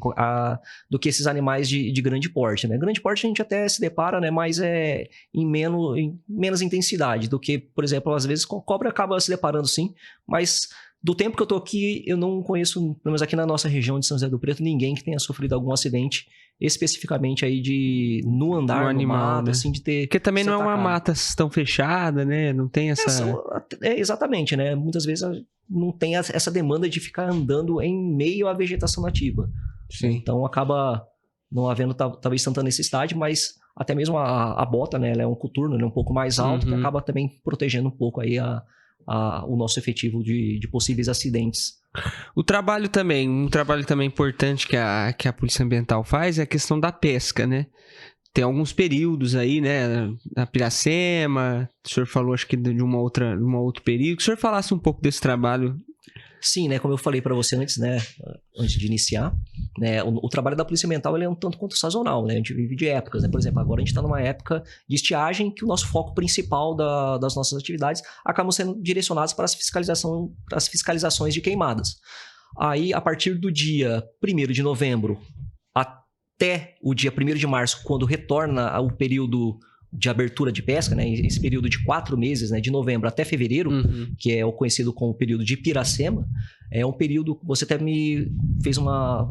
Do que esses animais de grande porte, né? Grande porte a gente até se depara, né? Mas é em menos intensidade do que, por exemplo, às vezes com cobra acaba se deparando sim, mas do tempo que eu tô aqui, eu não conheço, pelo menos aqui na nossa região de São José do Preto, ninguém que tenha sofrido algum acidente especificamente aí no andar, no animal, mato, né? assim, de ter... Porque também não é uma mata tão fechada, né? Não tem essa... Exatamente, né? Muitas vezes não tem essa demanda de ficar andando em meio à vegetação nativa. Sim. Então acaba não havendo talvez tanta necessidade, mas até mesmo a bota, né? Ela é um coturno, né? Um pouco mais alto, que acaba também protegendo um pouco aí o nosso efetivo de possíveis acidentes. Um trabalho também importante que a Polícia Ambiental faz é a questão da pesca, né? Tem alguns períodos aí, né? Na Piracema, o senhor falou acho que de um outro período. Que o senhor falasse um pouco desse trabalho. Sim, né? Como eu falei para você antes, né? Antes de iniciar, né? O trabalho da Polícia Ambiental ele é um tanto quanto sazonal, né? A gente vive de épocas, né? Por exemplo, agora a gente está numa época de estiagem que o nosso foco principal das nossas atividades acabam sendo direcionados para as fiscalizações de queimadas. Aí, a partir do dia 1º de novembro até o dia 1º de março, quando retorna o período de abertura de pesca, né? Esse período de 4 meses, né? De novembro até fevereiro, que é o conhecido como período de Piracema, é um período, você até me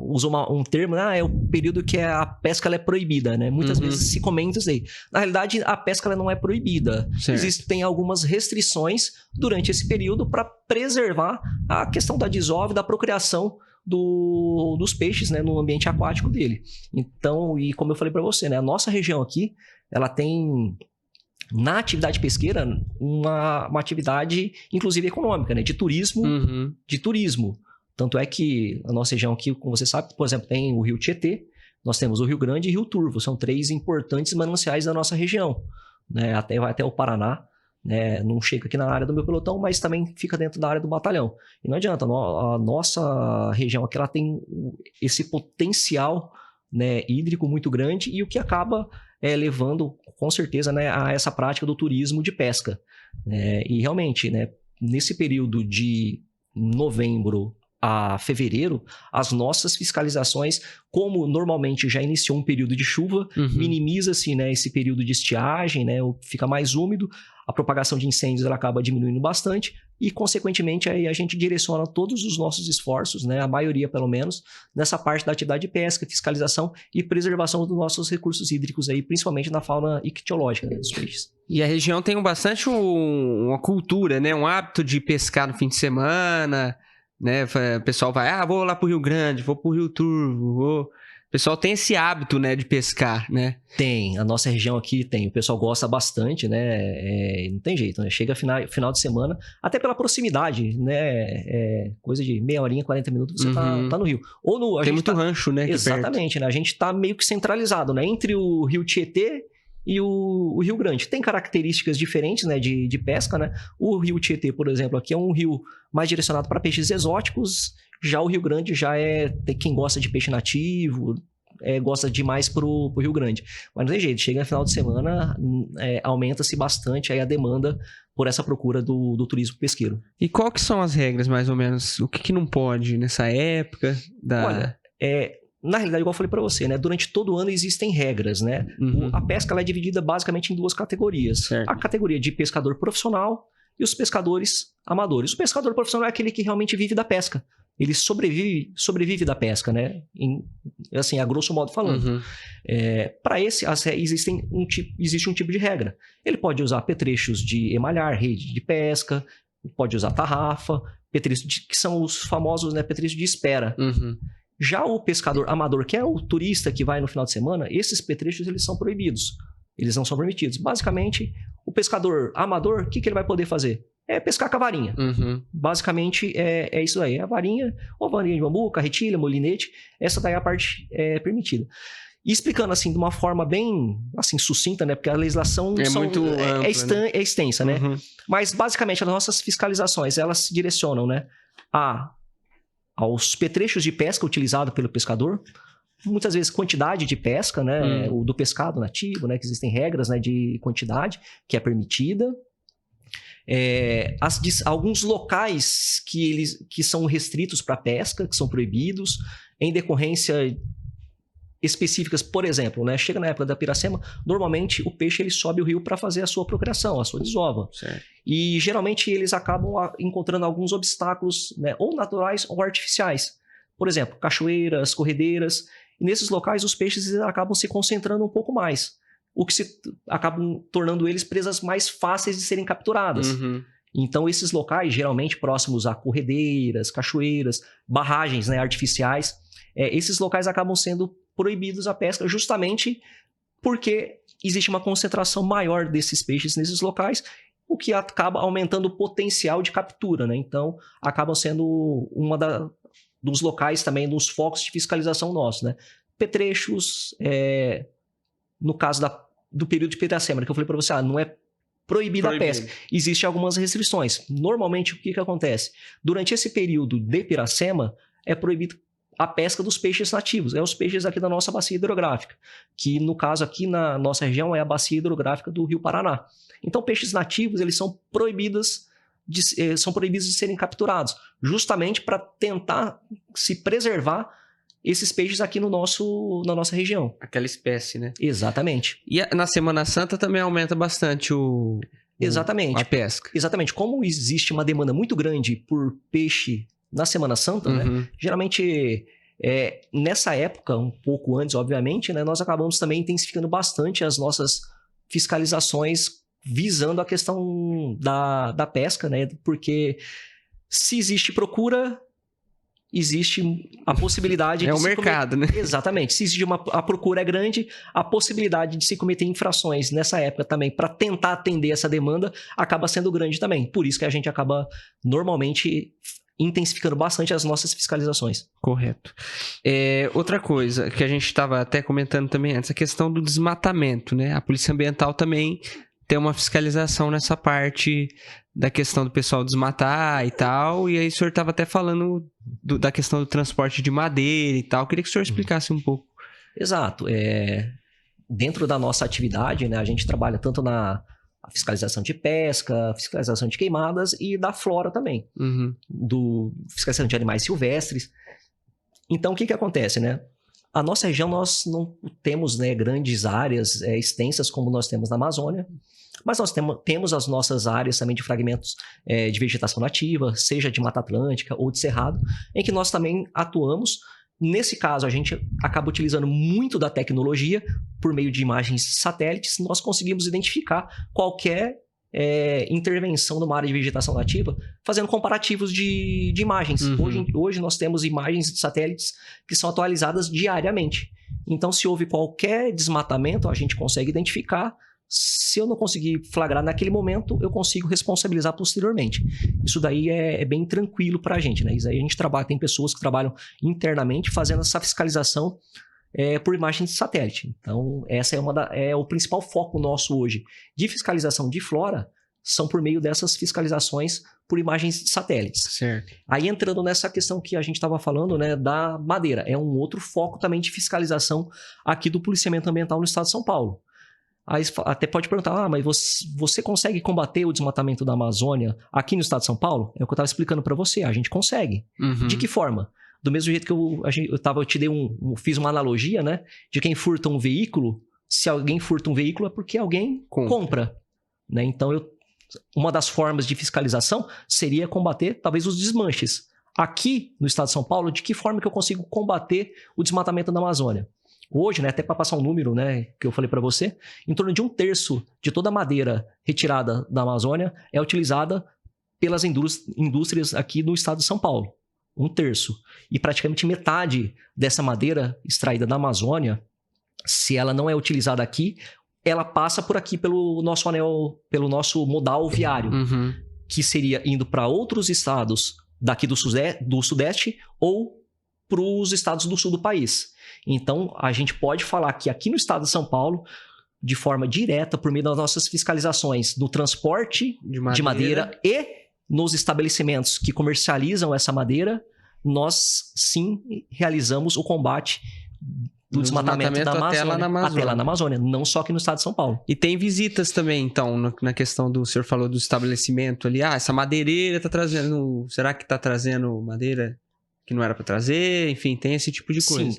usou um termo, é o período que a pesca ela é proibida, né? Muitas vezes se comenta isso aí. Na realidade, a pesca ela não é proibida. Existem algumas restrições durante esse período para preservar a questão da desova e da procriação dos peixes, né, no ambiente aquático dele. Então, e como eu falei para você, né, a nossa região aqui, ela tem, na atividade pesqueira, uma atividade, inclusive econômica, né, de turismo. Tanto é que a nossa região aqui, como você sabe, por exemplo, tem o Rio Tietê, nós temos o Rio Grande e o Rio Turvo, são 3 importantes mananciais da nossa região, né, vai até o Paraná. Não chega aqui na área do meu pelotão, mas também fica dentro da área do batalhão. E não adianta, a nossa região aqui ela tem esse potencial, né, hídrico muito grande e o que acaba levando com certeza, né, a essa prática do turismo de pesca. E realmente, né, nesse período de novembro a fevereiro, as nossas fiscalizações, como normalmente já iniciou um período de chuva, minimiza-se, né, esse período de estiagem, né, fica mais úmido, a propagação de incêndios ela acaba diminuindo bastante e, consequentemente, aí a gente direciona todos os nossos esforços, né, a maioria pelo menos, nessa parte da atividade de pesca, fiscalização e preservação dos nossos recursos hídricos, aí, principalmente na fauna ictiológica, né, dos peixes. E a região tem bastante uma cultura, né, um hábito de pescar no fim de semana, né, o pessoal vai, vou lá pro Rio Grande, vou pro Rio Turvo, O pessoal tem esse hábito, né, de pescar, né? Tem, a nossa região aqui tem, o pessoal gosta bastante, né, não tem jeito, né, chega final de semana, até pela proximidade, né, coisa de meia horinha, 40 minutos, você tá no Rio. Ou tem muito rancho, né? Exatamente, né, a gente tá meio que centralizado, né, entre o Rio Tietê e o Rio Grande. Tem características diferentes, né, de pesca, né, o Rio Tietê, por exemplo, aqui é um rio mais direcionado para peixes exóticos, já o Rio Grande já tem quem gosta de peixe nativo, gosta demais pro Rio Grande. Mas não tem jeito, chega no final de semana, aumenta-se bastante aí a demanda por essa procura do turismo pesqueiro. E qual que são as regras, mais ou menos? O que não pode nessa época? Olha, na realidade, igual eu falei para você, né? Durante todo o ano existem regras, né? A pesca ela é dividida basicamente em duas categorias. Certo. A categoria de pescador profissional e os pescadores amadores. O pescador profissional é aquele que realmente vive da pesca. Ele sobrevive da pesca, né? Assim, a grosso modo falando. Para esse, existe um tipo de regra. Ele pode usar apetrechos de emalhar, rede de pesca, pode usar tarrafa, apetrechos que são os famosos, né, apetrechos de espera. Já o pescador amador, que é o turista que vai no final de semana, esses apetrechos eles são proibidos. Eles não são permitidos. Basicamente, o pescador amador, o que ele vai poder fazer? É pescar com a varinha. Basicamente, é isso aí. A varinha, ou varinha de bambu, carretilha, molinete, essa daí é a parte permitida. E explicando assim, de uma forma bem assim, sucinta, né? Porque a legislação muito ampla, é extensa, né? Mas, basicamente, as nossas fiscalizações, elas se direcionam, né? Aos petrechos de pesca utilizados pelo pescador, muitas vezes quantidade de pesca, né? O do pescado nativo, né? Que existem regras, né, de quantidade que é permitida. Alguns locais que são restritos para pesca, que são proibidos, em decorrência específicas, por exemplo, né, chega na época da piracema, normalmente o peixe ele sobe o rio para fazer a sua procriação, a sua desova. Certo. E geralmente eles acabam encontrando alguns obstáculos, né, ou naturais ou artificiais. Por exemplo, cachoeiras, corredeiras. E nesses locais os peixes acabam se concentrando um pouco mais, o que acabam tornando eles presas mais fáceis de serem capturadas. Então, esses locais, geralmente próximos a corredeiras, cachoeiras, barragens, né, artificiais, esses locais acabam sendo proibidos a pesca justamente porque existe uma concentração maior desses peixes nesses locais, o que acaba aumentando o potencial de captura, né? Então, acabam sendo dos locais também, dos focos de fiscalização nossos, né? Petrechos, no caso do período de piracema, que eu falei para você, não é proibida a pesca. Existem algumas restrições. Normalmente, o que acontece? Durante esse período de piracema, é proibido a pesca dos peixes nativos. Os peixes aqui da nossa bacia hidrográfica, que no caso aqui na nossa região é a bacia hidrográfica do Rio Paraná. Então, peixes nativos, eles são proibidos de serem capturados, justamente para tentar se preservar esses peixes aqui na nossa região. Aquela espécie, né? Exatamente. E na Semana Santa também aumenta bastante Exatamente. a pesca. Exatamente. Como existe uma demanda muito grande por peixe na Semana Santa, né? Geralmente, nessa época, um pouco antes, obviamente, né, nós acabamos também intensificando bastante as nossas fiscalizações visando a questão da pesca, né? Porque se existe procura, existe a possibilidade de o mercado, né? Exatamente. Se existe a procura é grande, a possibilidade de se cometer infrações nessa época também para tentar atender essa demanda acaba sendo grande também. Por isso que a gente acaba normalmente intensificando bastante as nossas fiscalizações. Correto. Outra coisa que a gente estava até comentando também antes, a questão do desmatamento, né? A Polícia Ambiental também tem uma fiscalização nessa parte da questão do pessoal desmatar e tal, e aí o senhor estava até falando da questão do transporte de madeira e tal. Eu queria que o senhor explicasse um pouco. Exato. dentro da nossa atividade, né, a gente trabalha tanto na fiscalização de pesca, fiscalização de queimadas e da flora também, do fiscalização de animais silvestres. Então, o que acontece, né? A nossa região, nós não temos, né, grandes áreas extensas como nós temos na Amazônia, mas nós temos as nossas áreas também de fragmentos de vegetação nativa, seja de Mata Atlântica ou de Cerrado, em que nós também atuamos. Nesse caso, a gente acaba utilizando muito da tecnologia, por meio de imagens de satélites, nós conseguimos identificar qualquer intervenção numa área de vegetação nativa, fazendo comparativos de imagens. Hoje nós temos imagens de satélites que são atualizadas diariamente. Então, se houve qualquer desmatamento, a gente consegue identificar. Se eu não conseguir flagrar naquele momento, eu consigo responsabilizar posteriormente. Isso daí é bem tranquilo para a gente, né? Isso aí a gente trabalha, tem pessoas que trabalham internamente fazendo essa fiscalização por imagens de satélite. Então, essa é o principal foco nosso hoje de fiscalização de flora, são por meio dessas fiscalizações por imagens de satélites. Certo. Aí entrando nessa questão que a gente estava falando, né, da madeira, é um outro foco também de fiscalização aqui do policiamento ambiental no estado de São Paulo. Aí até pode perguntar, mas você consegue combater o desmatamento da Amazônia aqui no estado de São Paulo? É o que eu estava explicando para você, a gente consegue. De que forma? Do mesmo jeito que eu te dei fiz uma analogia, né? De quem furta um veículo, se alguém furta um veículo é porque alguém compra, né? Então, uma das formas de fiscalização seria combater talvez os desmanches. Aqui no estado de São Paulo, de que forma que eu consigo combater o desmatamento da Amazônia? Hoje, né, até para passar um número, né, que eu falei para você, em torno de 1/3 de toda a madeira retirada da Amazônia é utilizada pelas indústrias aqui no estado de São Paulo. 1/3. E praticamente metade dessa madeira extraída da Amazônia, se ela não é utilizada aqui, ela passa por aqui pelo nosso anel, pelo nosso modal viário, que seria indo para outros estados daqui do Sudeste ou para os estados do Sul do país. Então, a gente pode falar que aqui no estado de São Paulo, de forma direta, por meio das nossas fiscalizações do transporte de madeira e nos estabelecimentos que comercializam essa madeira, nós sim realizamos o combate do desmatamento da Amazônia, até lá na Amazônia, não só aqui no estado de São Paulo. E tem visitas também, então, na questão do... O senhor falou do estabelecimento ali, essa madeireira tá trazendo... Será que tá trazendo madeira que não era para trazer? Enfim, tem esse tipo de coisa. Sim,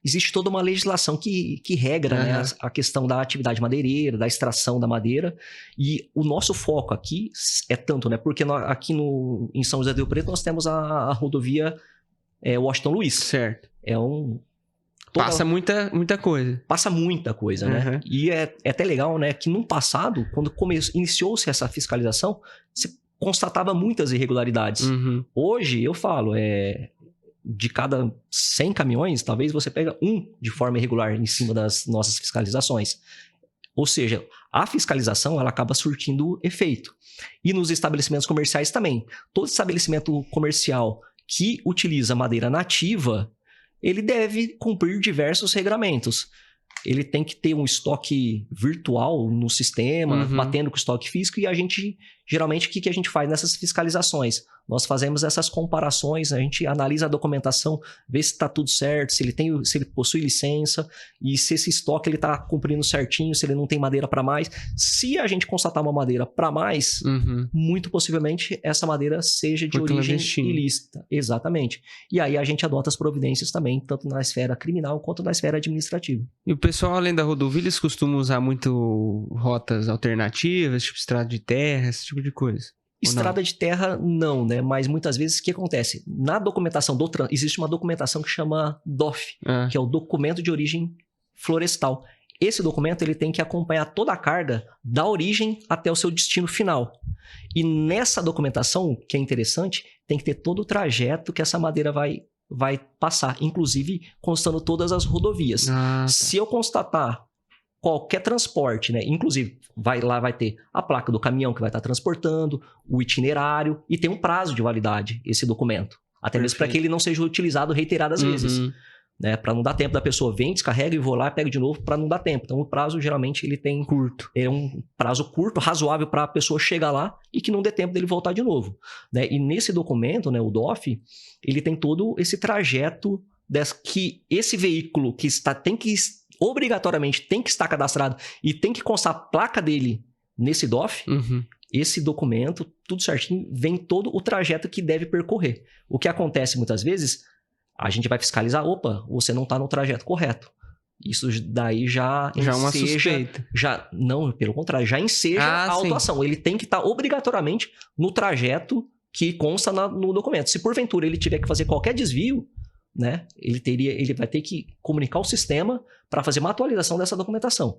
existe toda uma legislação que regra, né, a questão da atividade madeireira, da extração da madeira, e o nosso foco aqui é tanto, né, porque aqui em São José do Rio Preto nós temos a rodovia Washington Luiz. Certo. Passa muita coisa. Passa muita coisa, né? E é até legal, né, que no passado, quando iniciou-se essa fiscalização, se constatava muitas irregularidades. Hoje, eu falo, de cada 100 caminhões, talvez você pega um de forma irregular em cima das nossas fiscalizações. Ou seja, a fiscalização ela acaba surtindo efeito. E nos estabelecimentos comerciais também. Todo estabelecimento comercial que utiliza madeira nativa, ele deve cumprir diversos regramentos. Ele tem que ter um estoque virtual no sistema, batendo com o estoque físico, e a gente, geralmente, o que a gente faz nessas fiscalizações? Nós fazemos essas comparações, a gente analisa a documentação, vê se está tudo certo, se ele possui licença, e se esse estoque está cumprindo certinho, se ele não tem madeira para mais. Se a gente constatar uma madeira para mais, muito possivelmente essa madeira seja de origem ilícita. Exatamente. E aí a gente adota as providências também, tanto na esfera criminal quanto na esfera administrativa. E o pessoal, além da rodovia, eles costumam usar muito rotas alternativas, tipo estrada de terra, esse tipo de coisa? Estrada de terra, não, né? Mas muitas vezes o que acontece? Na documentação existe uma documentação que chama DOF, que é o Documento de Origem Florestal. Esse documento ele tem que acompanhar toda a carga da origem até o seu destino final. E nessa documentação, que é interessante, tem que ter todo o trajeto que essa madeira vai passar, inclusive constando todas as rodovias. Se eu constatar qualquer transporte, né? Inclusive, vai ter a placa do caminhão que vai estar transportando, o itinerário, e tem um prazo de validade esse documento. Até mesmo para que ele não seja utilizado reiteradas vezes. Né? Para não dar tempo da pessoa vem, descarrega e vou lá, pega de novo, para não dar tempo. Então, o prazo, geralmente, ele tem curto. É um prazo curto, razoável para a pessoa chegar lá e que não dê tempo dele voltar de novo. Né? E nesse documento, né, o DOF, ele tem todo esse trajeto que esse veículo que tem que obrigatoriamente tem que estar cadastrado e tem que constar a placa dele nesse DOF, esse documento, tudo certinho, vem todo o trajeto que deve percorrer. O que acontece muitas vezes, a gente vai fiscalizar, opa, você não está no trajeto correto. Isso daí já é uma suspeita. Não, pelo contrário, já enseja a autuação. Ele tem que estar obrigatoriamente no trajeto que consta no documento. Se porventura ele tiver que fazer qualquer desvio, né, ele vai ter que comunicar ao sistema para fazer uma atualização dessa documentação.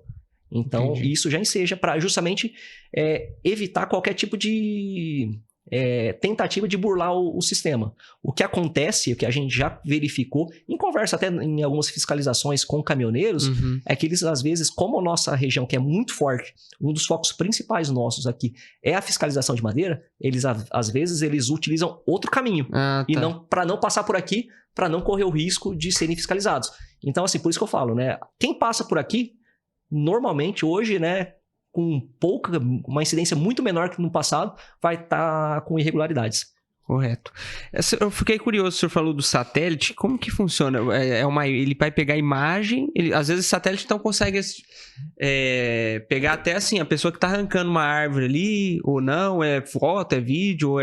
Então, isso já enseja para justamente evitar qualquer tipo de tentativa de burlar o sistema. O que acontece, o que a gente já verificou, em conversa até em algumas fiscalizações com caminhoneiros, é que eles, às vezes, como a nossa região, que é muito forte, um dos focos principais nossos aqui é a fiscalização de madeira, eles, às vezes, eles utilizam outro caminho. E para não passar por aqui, para não correr o risco de serem fiscalizados. Então, assim, por isso que eu falo, né? Quem passa por aqui, normalmente, hoje, né, com uma incidência muito menor que no passado, vai estar com irregularidades. Correto. Eu fiquei curioso, o senhor falou do satélite, como que funciona? Ele vai pegar a imagem, às vezes o satélite então consegue pegar até assim, a pessoa que está arrancando uma árvore ali, ou não, é foto, é vídeo,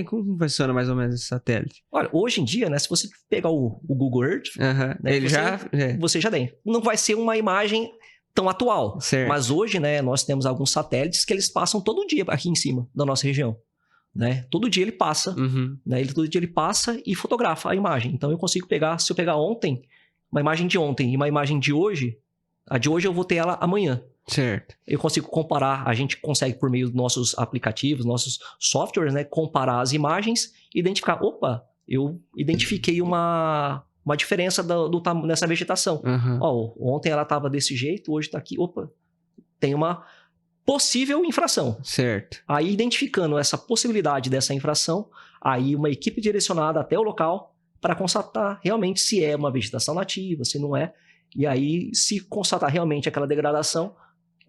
como funciona mais ou menos esse satélite? Olha, hoje em dia, né, se você pegar o Google Earth, né, você já tem. Não vai ser uma imagem tão atual, mas hoje, né, nós temos alguns satélites que eles passam todo dia aqui em cima da nossa região. Né? Todo dia ele passa, né? Todo dia ele passa e fotografa a imagem. Então eu consigo pegar, se eu pegar ontem, uma imagem de ontem e uma imagem de hoje, a de hoje eu vou ter ela amanhã. Certo. Eu consigo comparar, a gente consegue por meio dos nossos aplicativos, nossos softwares, né, comparar as imagens e identificar, opa, eu identifiquei uma diferença nessa vegetação. Ontem ela estava desse jeito, hoje está aqui, opa, tem uma possível infração. Certo. Aí, identificando essa possibilidade dessa infração, aí uma equipe direcionada até o local para constatar realmente se é uma vegetação nativa, se não é. E aí, se constatar realmente aquela degradação,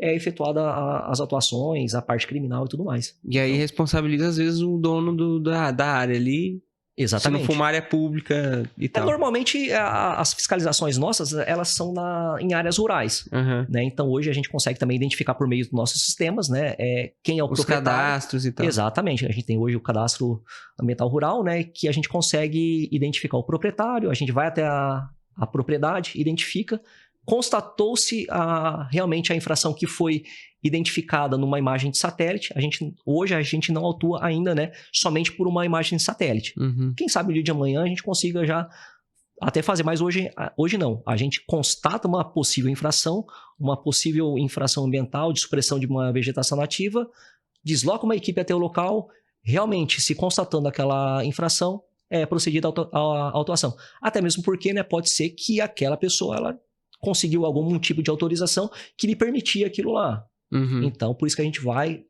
é efetuada as atuações, a parte criminal e tudo mais. E aí, responsabiliza, às vezes, o dono da área ali. Exatamente. Se não for uma área pública e tal. Normalmente, as fiscalizações nossas, elas são em áreas rurais. Né? Então, hoje a gente consegue também identificar por meio dos nossos sistemas, né, quem é o proprietário. Os cadastros e tal. Exatamente. A gente tem hoje o cadastro ambiental rural, né, que a gente consegue identificar o proprietário, a gente vai até a propriedade, identifica, constatou-se realmente a infração que foi identificada numa imagem de satélite. Hoje a gente não autua ainda, né, somente por uma imagem de satélite. Quem sabe no dia de amanhã a gente consiga já até fazer, mas hoje não. A gente constata uma possível infração ambiental de supressão de uma vegetação nativa, desloca uma equipe até o local, realmente se constatando aquela infração, é procedida a autuação. Até mesmo porque, né, pode ser que aquela pessoa ela conseguiu algum tipo de autorização que lhe permitia aquilo lá. Então, por isso que a gente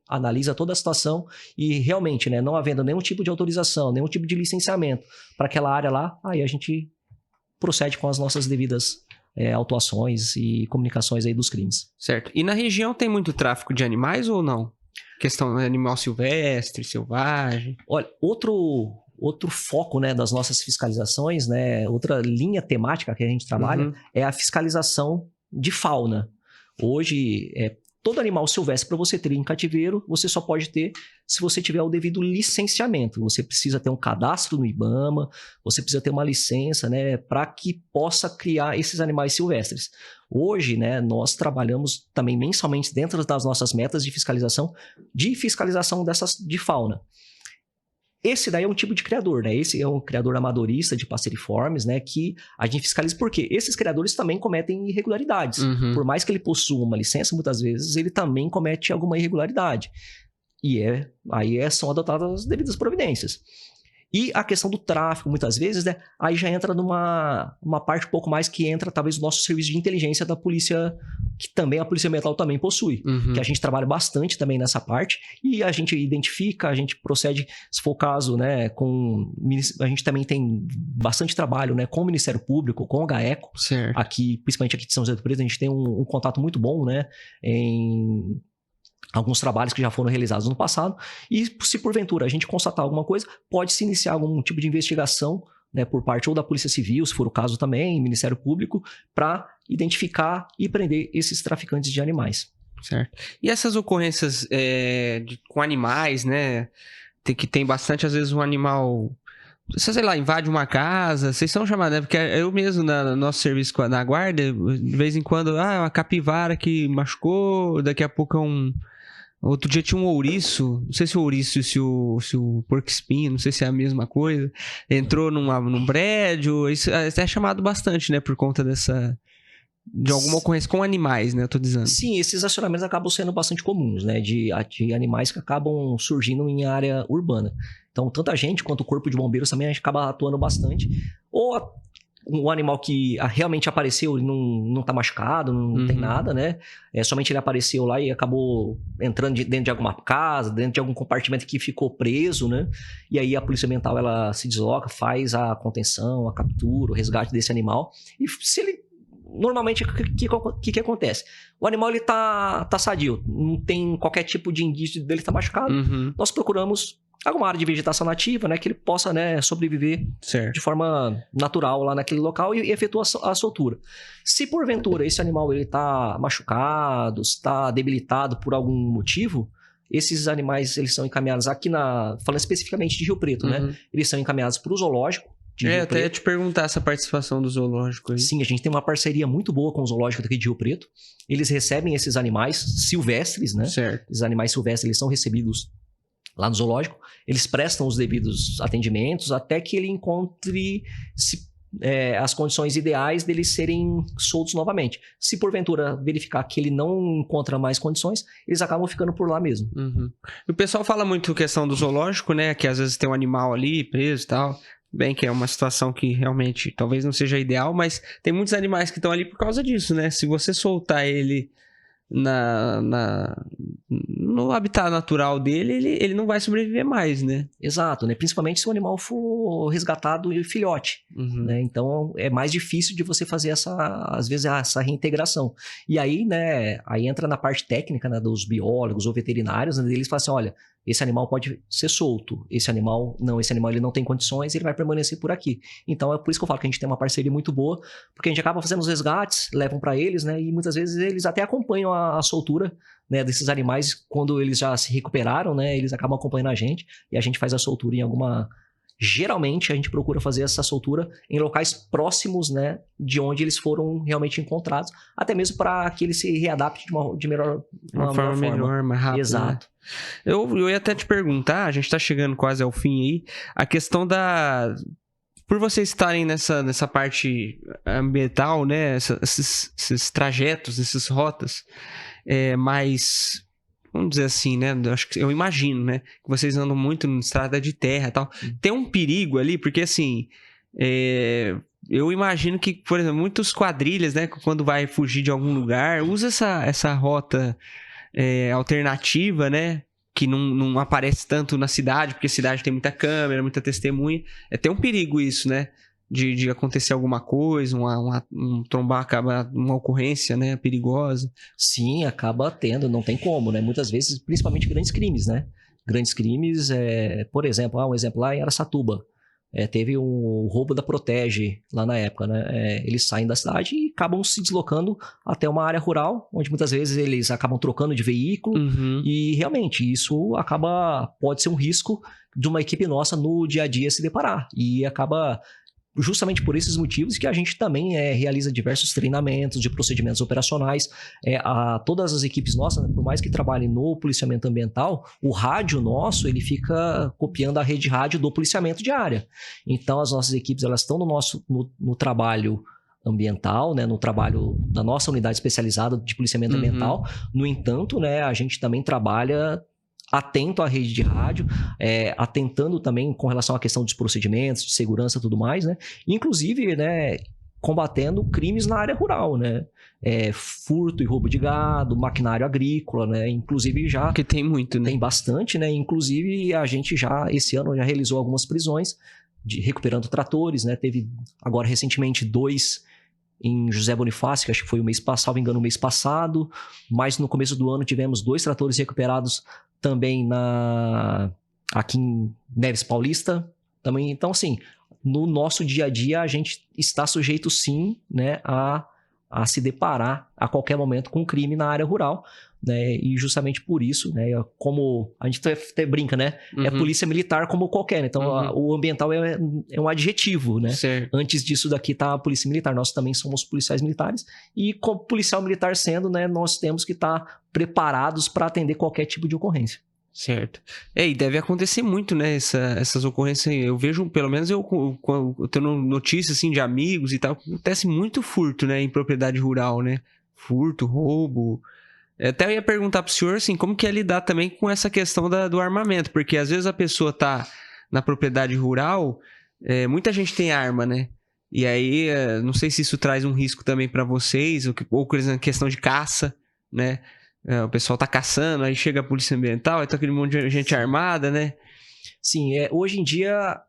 analisa toda a situação e realmente, né, não havendo nenhum tipo de autorização, nenhum tipo de licenciamento para aquela área lá, aí a gente procede com as nossas devidas autuações e comunicações aí dos crimes. Certo. E na região tem muito tráfico de animais ou não? Questão de animal silvestre, selvagem? Olha, outro foco, né, das nossas fiscalizações, né, outra linha temática que a gente trabalha é a fiscalização de fauna. Hoje, todo animal silvestre, para você ter em cativeiro, você só pode ter se você tiver o devido licenciamento. Você precisa ter um cadastro no IBAMA, você precisa ter uma licença, né, para que possa criar esses animais silvestres. Hoje, né, nós trabalhamos também mensalmente dentro das nossas metas de fiscalização de fauna. Esse daí é um tipo de criador, né? Esse é um criador amadorista de passeriformes, né? Que a gente fiscaliza porque esses criadores também cometem irregularidades. Por mais que ele possua uma licença, muitas vezes ele também comete alguma irregularidade. E aí são adotadas as devidas providências. E a questão do tráfico, muitas vezes, né? Aí já entra numa parte um pouco mais que entra, talvez, o nosso serviço de inteligência da polícia, que também a Polícia Ambiental também possui. Que a gente trabalha bastante também nessa parte e a gente identifica, a gente procede, se for o caso, né, a gente também tem bastante trabalho, né, com o Ministério Público, com o GAECO. Certo. Aqui, principalmente aqui de São José do Preto, a gente tem um contato muito bom, né, em alguns trabalhos que já foram realizados no passado, e se porventura a gente constatar alguma coisa, pode-se iniciar algum tipo de investigação né, por parte ou da Polícia Civil, se for o caso também, Ministério Público, para identificar e prender esses traficantes de animais. Certo. E essas ocorrências com animais, né? Que tem bastante, às vezes, um animal, sei lá, invade uma casa, vocês são chamados, né? Porque eu mesmo, no nosso serviço na guarda, de vez em quando, uma capivara que machucou, daqui a pouco outro dia tinha um ouriço, não sei se o ouriço e se o porco-espinho, não sei se é a mesma coisa, entrou num prédio, isso é chamado bastante, né? Por conta de alguma ocorrência com animais, né? Eu tô dizendo. Sim, esses acionamentos acabam sendo bastante comuns, né? De animais que acabam surgindo em área urbana. Então, tanto a gente quanto o corpo de bombeiros também a gente acaba atuando bastante. Ou um animal que realmente apareceu e não tá machucado, não tem nada, né? Somente ele apareceu lá e acabou entrando dentro de alguma casa, dentro de algum compartimento que ficou preso, né? E aí a polícia ambiental, ela se desloca, faz a contenção, a captura, o resgate desse animal. E se ele... Normalmente, o que acontece? O animal, ele tá sadio, não tem qualquer tipo de indício dele estar machucado. Nós procuramos alguma área de vegetação nativa, né, que ele possa, né, sobreviver de forma natural lá naquele local e efetua a soltura. Se porventura esse animal ele tá machucado, está debilitado por algum motivo, esses animais eles são encaminhados aqui falando especificamente de Rio Preto, né? Eles são encaminhados para o zoológico. Até ia te perguntar essa participação do zoológico aí. Sim, a gente tem uma parceria muito boa com o zoológico daqui de Rio Preto. Eles recebem esses animais silvestres, né? Certo. Esses animais silvestres, eles são recebidos lá no zoológico. Eles prestam os devidos atendimentos até que ele encontre as condições ideais deles serem soltos novamente. Se porventura verificar que ele não encontra mais condições, eles acabam ficando por lá mesmo. O pessoal fala muito questão do zoológico, né? Que às vezes tem um animal ali preso e tal. Bem, que é uma situação que realmente talvez não seja ideal, mas tem muitos animais que estão ali por causa disso, né? Se você soltar ele no habitat natural dele, ele não vai sobreviver mais, né? Exato, né? Principalmente se o animal for resgatado e filhote, né? Então é mais difícil de você fazer às vezes essa reintegração. E aí, né? Aí entra na parte técnica, né, dos biólogos ou veterinários, né? Eles falam assim, olha, esse animal pode ser solto, esse animal ele não tem condições, ele vai permanecer por aqui. Então é por isso que eu falo que a gente tem uma parceria muito boa, porque a gente acaba fazendo os resgates, levam para eles, né? E muitas vezes eles até acompanham a soltura, né, desses animais quando eles já se recuperaram, né? Eles acabam acompanhando a gente e a gente faz a soltura em alguma... Geralmente a gente procura fazer essa soltura em locais próximos, né, de onde eles foram realmente encontrados, até mesmo para que ele se readapte de uma forma melhor, mais rápida. Exato. Né? Eu ia até te perguntar, a gente tá chegando quase ao fim aí, a questão por vocês estarem nessa parte ambiental, né, esses trajetos, essas rotas, mais... Vamos dizer assim, né? Eu imagino, né? Que vocês andam muito em estrada de terra e tal. Tem um perigo ali, porque assim... eu imagino que, por exemplo, muitas quadrilhas, né? Quando vai fugir de algum lugar, usa essa rota alternativa, né? Que não aparece tanto na cidade, porque a cidade tem muita câmera, muita testemunha. Tem um perigo isso, né? De acontecer alguma coisa, acaba uma ocorrência, né, perigosa. Sim, acaba tendo, não tem como, né? Muitas vezes, principalmente grandes crimes, né? Grandes crimes, por exemplo, um exemplo lá em Araçatuba. Teve um roubo da Protege lá na época, né? Eles saem da cidade e acabam se deslocando até uma área rural, onde muitas vezes eles acabam trocando de veículo e realmente isso pode ser um risco de uma equipe nossa no dia a dia se deparar e acaba... Justamente por esses motivos que a gente também realiza diversos treinamentos de procedimentos operacionais. Todas as equipes nossas, né, por mais que trabalhem no policiamento ambiental, o rádio nosso ele fica copiando a rede rádio do policiamento de área. Então as nossas equipes elas estão no trabalho ambiental, né, no trabalho da nossa unidade especializada de policiamento ambiental. No entanto, né, a gente também trabalha atento à rede de rádio, atentando também com relação à questão dos procedimentos, de segurança e tudo mais, né? Inclusive, né, combatendo crimes na área rural, né? Furto e roubo de gado, maquinário agrícola, né? Inclusive já... Porque tem muito, né? Tem bastante, né? Inclusive a gente esse ano já realizou algumas prisões, recuperando tratores, né? Teve agora recentemente 2 em José Bonifácio, que acho que foi salvo engano, o mês passado, mas no começo do ano tivemos 2 tratores recuperados também aqui em Neves Paulista também. Então, assim, no nosso dia a dia a gente está sujeito sim, né, a se deparar a qualquer momento com crime na área rural, né, e justamente por isso, né, como a gente até brinca, né, é polícia militar como qualquer, né? Então o ambiental é um adjetivo, né? Certo. Antes disso daqui tá a polícia militar, nós também somos policiais militares e como policial militar sendo, né, nós temos que estar preparados para atender qualquer tipo de ocorrência. Certo. E deve acontecer muito, né, essas ocorrências. Eu vejo, pelo menos eu tenho notícias, assim, de amigos e tal, acontece muito furto, né, em propriedade rural, né? Furto, roubo. Até eu ia perguntar pro senhor, assim, como que é lidar também com essa questão do armamento, porque às vezes a pessoa tá na propriedade rural, muita gente tem arma, né? E aí, não sei se isso traz um risco também para vocês, ou por exemplo, questão de caça, né? O pessoal tá caçando, aí chega a polícia ambiental, aí tá aquele monte de gente armada, né? Sim, hoje em dia,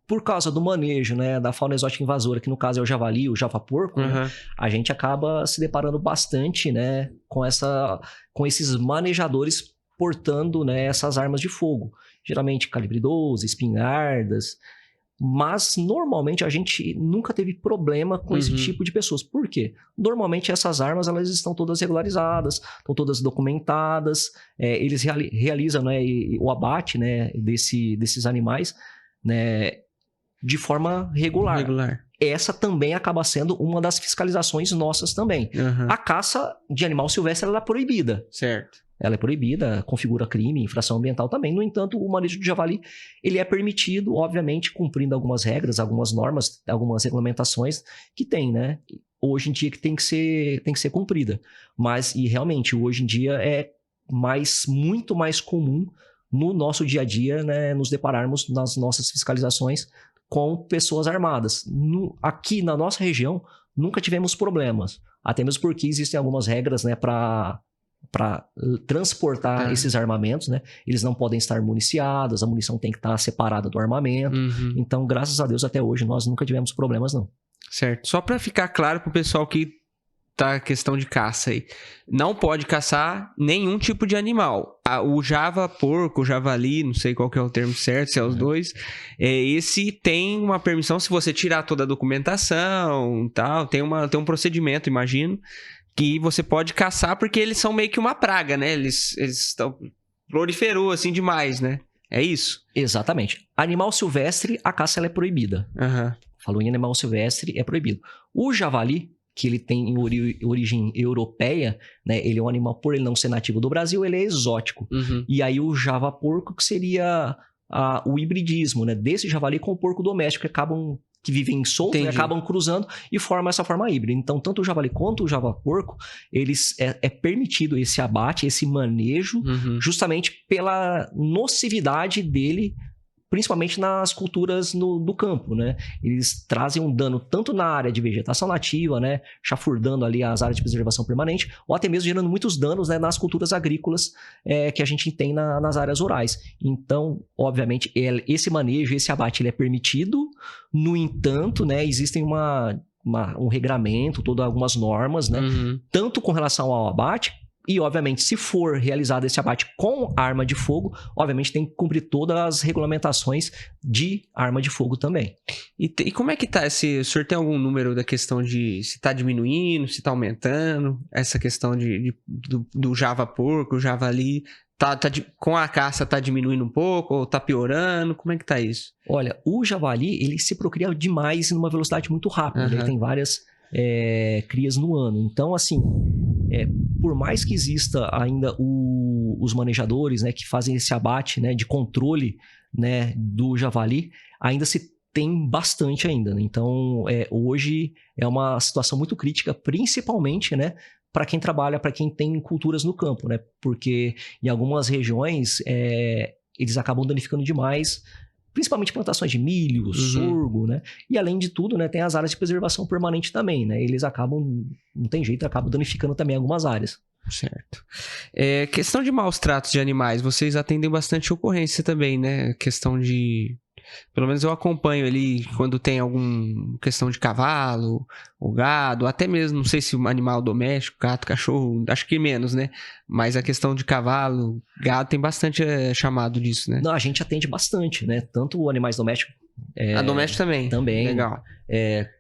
por causa do manejo, né, da fauna exótica invasora, que no caso é o javali, o javaporco, né, a gente acaba se deparando bastante, né, com esses manejadores portando, né, essas armas de fogo. Geralmente calibre 12, espingardas. Mas, normalmente, a gente nunca teve problema com esse tipo de pessoas. Por quê? Normalmente, essas armas elas estão todas regularizadas, estão todas documentadas, eles realizam, né, o abate, né, desses animais, né, de forma regular. Essa também acaba sendo uma das fiscalizações nossas também. A caça de animal silvestre ela é proibida. Certo. Ela é proibida, configura crime, infração ambiental também. No entanto, o manejo de javali ele é permitido, obviamente, cumprindo algumas regras, algumas normas, algumas regulamentações que tem, né? Hoje em dia que tem que ser cumprida. Mas, e realmente, hoje em dia é muito mais comum no nosso dia a dia, né, nos depararmos nas nossas fiscalizações com pessoas armadas. Aqui na nossa região, nunca tivemos problemas. Até mesmo porque existem algumas regras, né, para transportar esses armamentos, né? Eles não podem estar municiados, a munição tem que estar separada do armamento. Então, graças a Deus, até hoje, nós nunca tivemos problemas, não. Certo. Só para ficar claro pro pessoal que tá a questão de caça aí. Não pode caçar nenhum tipo de animal. O javaporco, o javali, não sei qual que é o termo certo, se é os dois, esse tem uma permissão, se você tirar toda a documentação, tal, tem um procedimento, imagino, que você pode caçar porque eles são meio que uma praga, né? Eles proliferou assim demais, né? É isso? Exatamente. Animal silvestre, a caça ela é proibida. Falou em animal silvestre, é proibido. O javali, que ele tem em origem europeia, né? Ele é um animal, por ele não ser nativo do Brasil, ele é exótico. E aí o javaporco, que seria o hibridismo, né? Desse javali com o porco doméstico, que vivem soltos e acabam cruzando e formam essa forma híbrida. Então, tanto o javali quanto o javaporco, eles é permitido esse abate, esse manejo, justamente pela nocividade dele, principalmente nas culturas do campo, né? Eles trazem um dano tanto na área de vegetação nativa, né? Chafurdando ali as áreas de preservação permanente, ou até mesmo gerando muitos danos, né, nas culturas agrícolas que a gente tem nas áreas rurais. Então, obviamente, esse manejo, esse abate, ele é permitido. No entanto, né, existem um regramento, algumas normas, né? Tanto com relação ao abate, e, obviamente, se for realizado esse abate com arma de fogo, obviamente tem que cumprir todas as regulamentações de arma de fogo também. E como é que tá o senhor tem algum número da questão de se tá diminuindo, se tá aumentando? Essa questão do javaporco, o javali, com a caça tá diminuindo um pouco ou tá piorando? Como é que tá isso? Olha, o javali, ele se procria demais numa velocidade muito rápida. Ele tem várias crias no ano. Então, assim, por mais que exista ainda os manejadores, né, que fazem esse abate, né, de controle, né, do javali, ainda se tem bastante ainda, né? Então, hoje é uma situação muito crítica, principalmente, né, para quem trabalha, para quem tem culturas no campo, né? Porque em algumas regiões eles acabam danificando demais, principalmente plantações de milho, sorgo, né? E além de tudo, né, tem as áreas de preservação permanente também, né? Eles acabam, não tem jeito, acabam danificando também algumas áreas. Certo. Questão de maus tratos de animais, vocês atendem bastante ocorrência também, né? Questão de... Pelo menos eu acompanho ali quando tem alguma questão de cavalo, ou gado, até mesmo, não sei se o animal doméstico, gato, cachorro, acho que menos, né? Mas a questão de cavalo, gado, tem bastante chamado disso, né? Não, a gente atende bastante, né? Tanto animais domésticos A doméstica também? Também. Legal.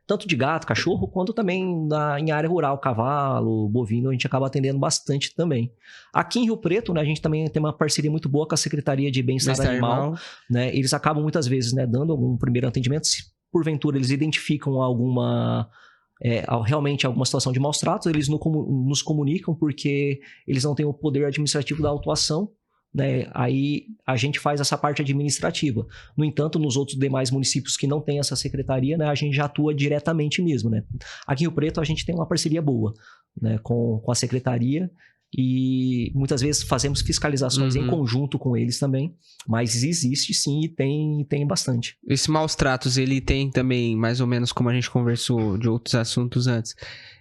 Tanto de gato, cachorro, quanto também em área rural, cavalo, bovino, a gente acaba atendendo bastante também. Aqui em Rio Preto, né, a gente também tem uma parceria muito boa com a Secretaria de Bem-Estar Animal. Né, eles acabam muitas vezes, né, dando algum primeiro atendimento, se porventura eles identificam realmente alguma situação de maus tratos, eles nos comunicam porque eles não têm o poder administrativo da autuação, né? Aí a gente faz essa parte administrativa. No entanto, nos outros demais municípios que não tem essa secretaria, né, a gente já atua diretamente mesmo, né? Aqui em Rio Preto a gente tem uma parceria boa, né, com a secretaria e muitas vezes fazemos fiscalizações em conjunto com eles também, mas existe sim e tem bastante. Esse maus tratos, ele tem também, mais ou menos como a gente conversou de outros assuntos antes,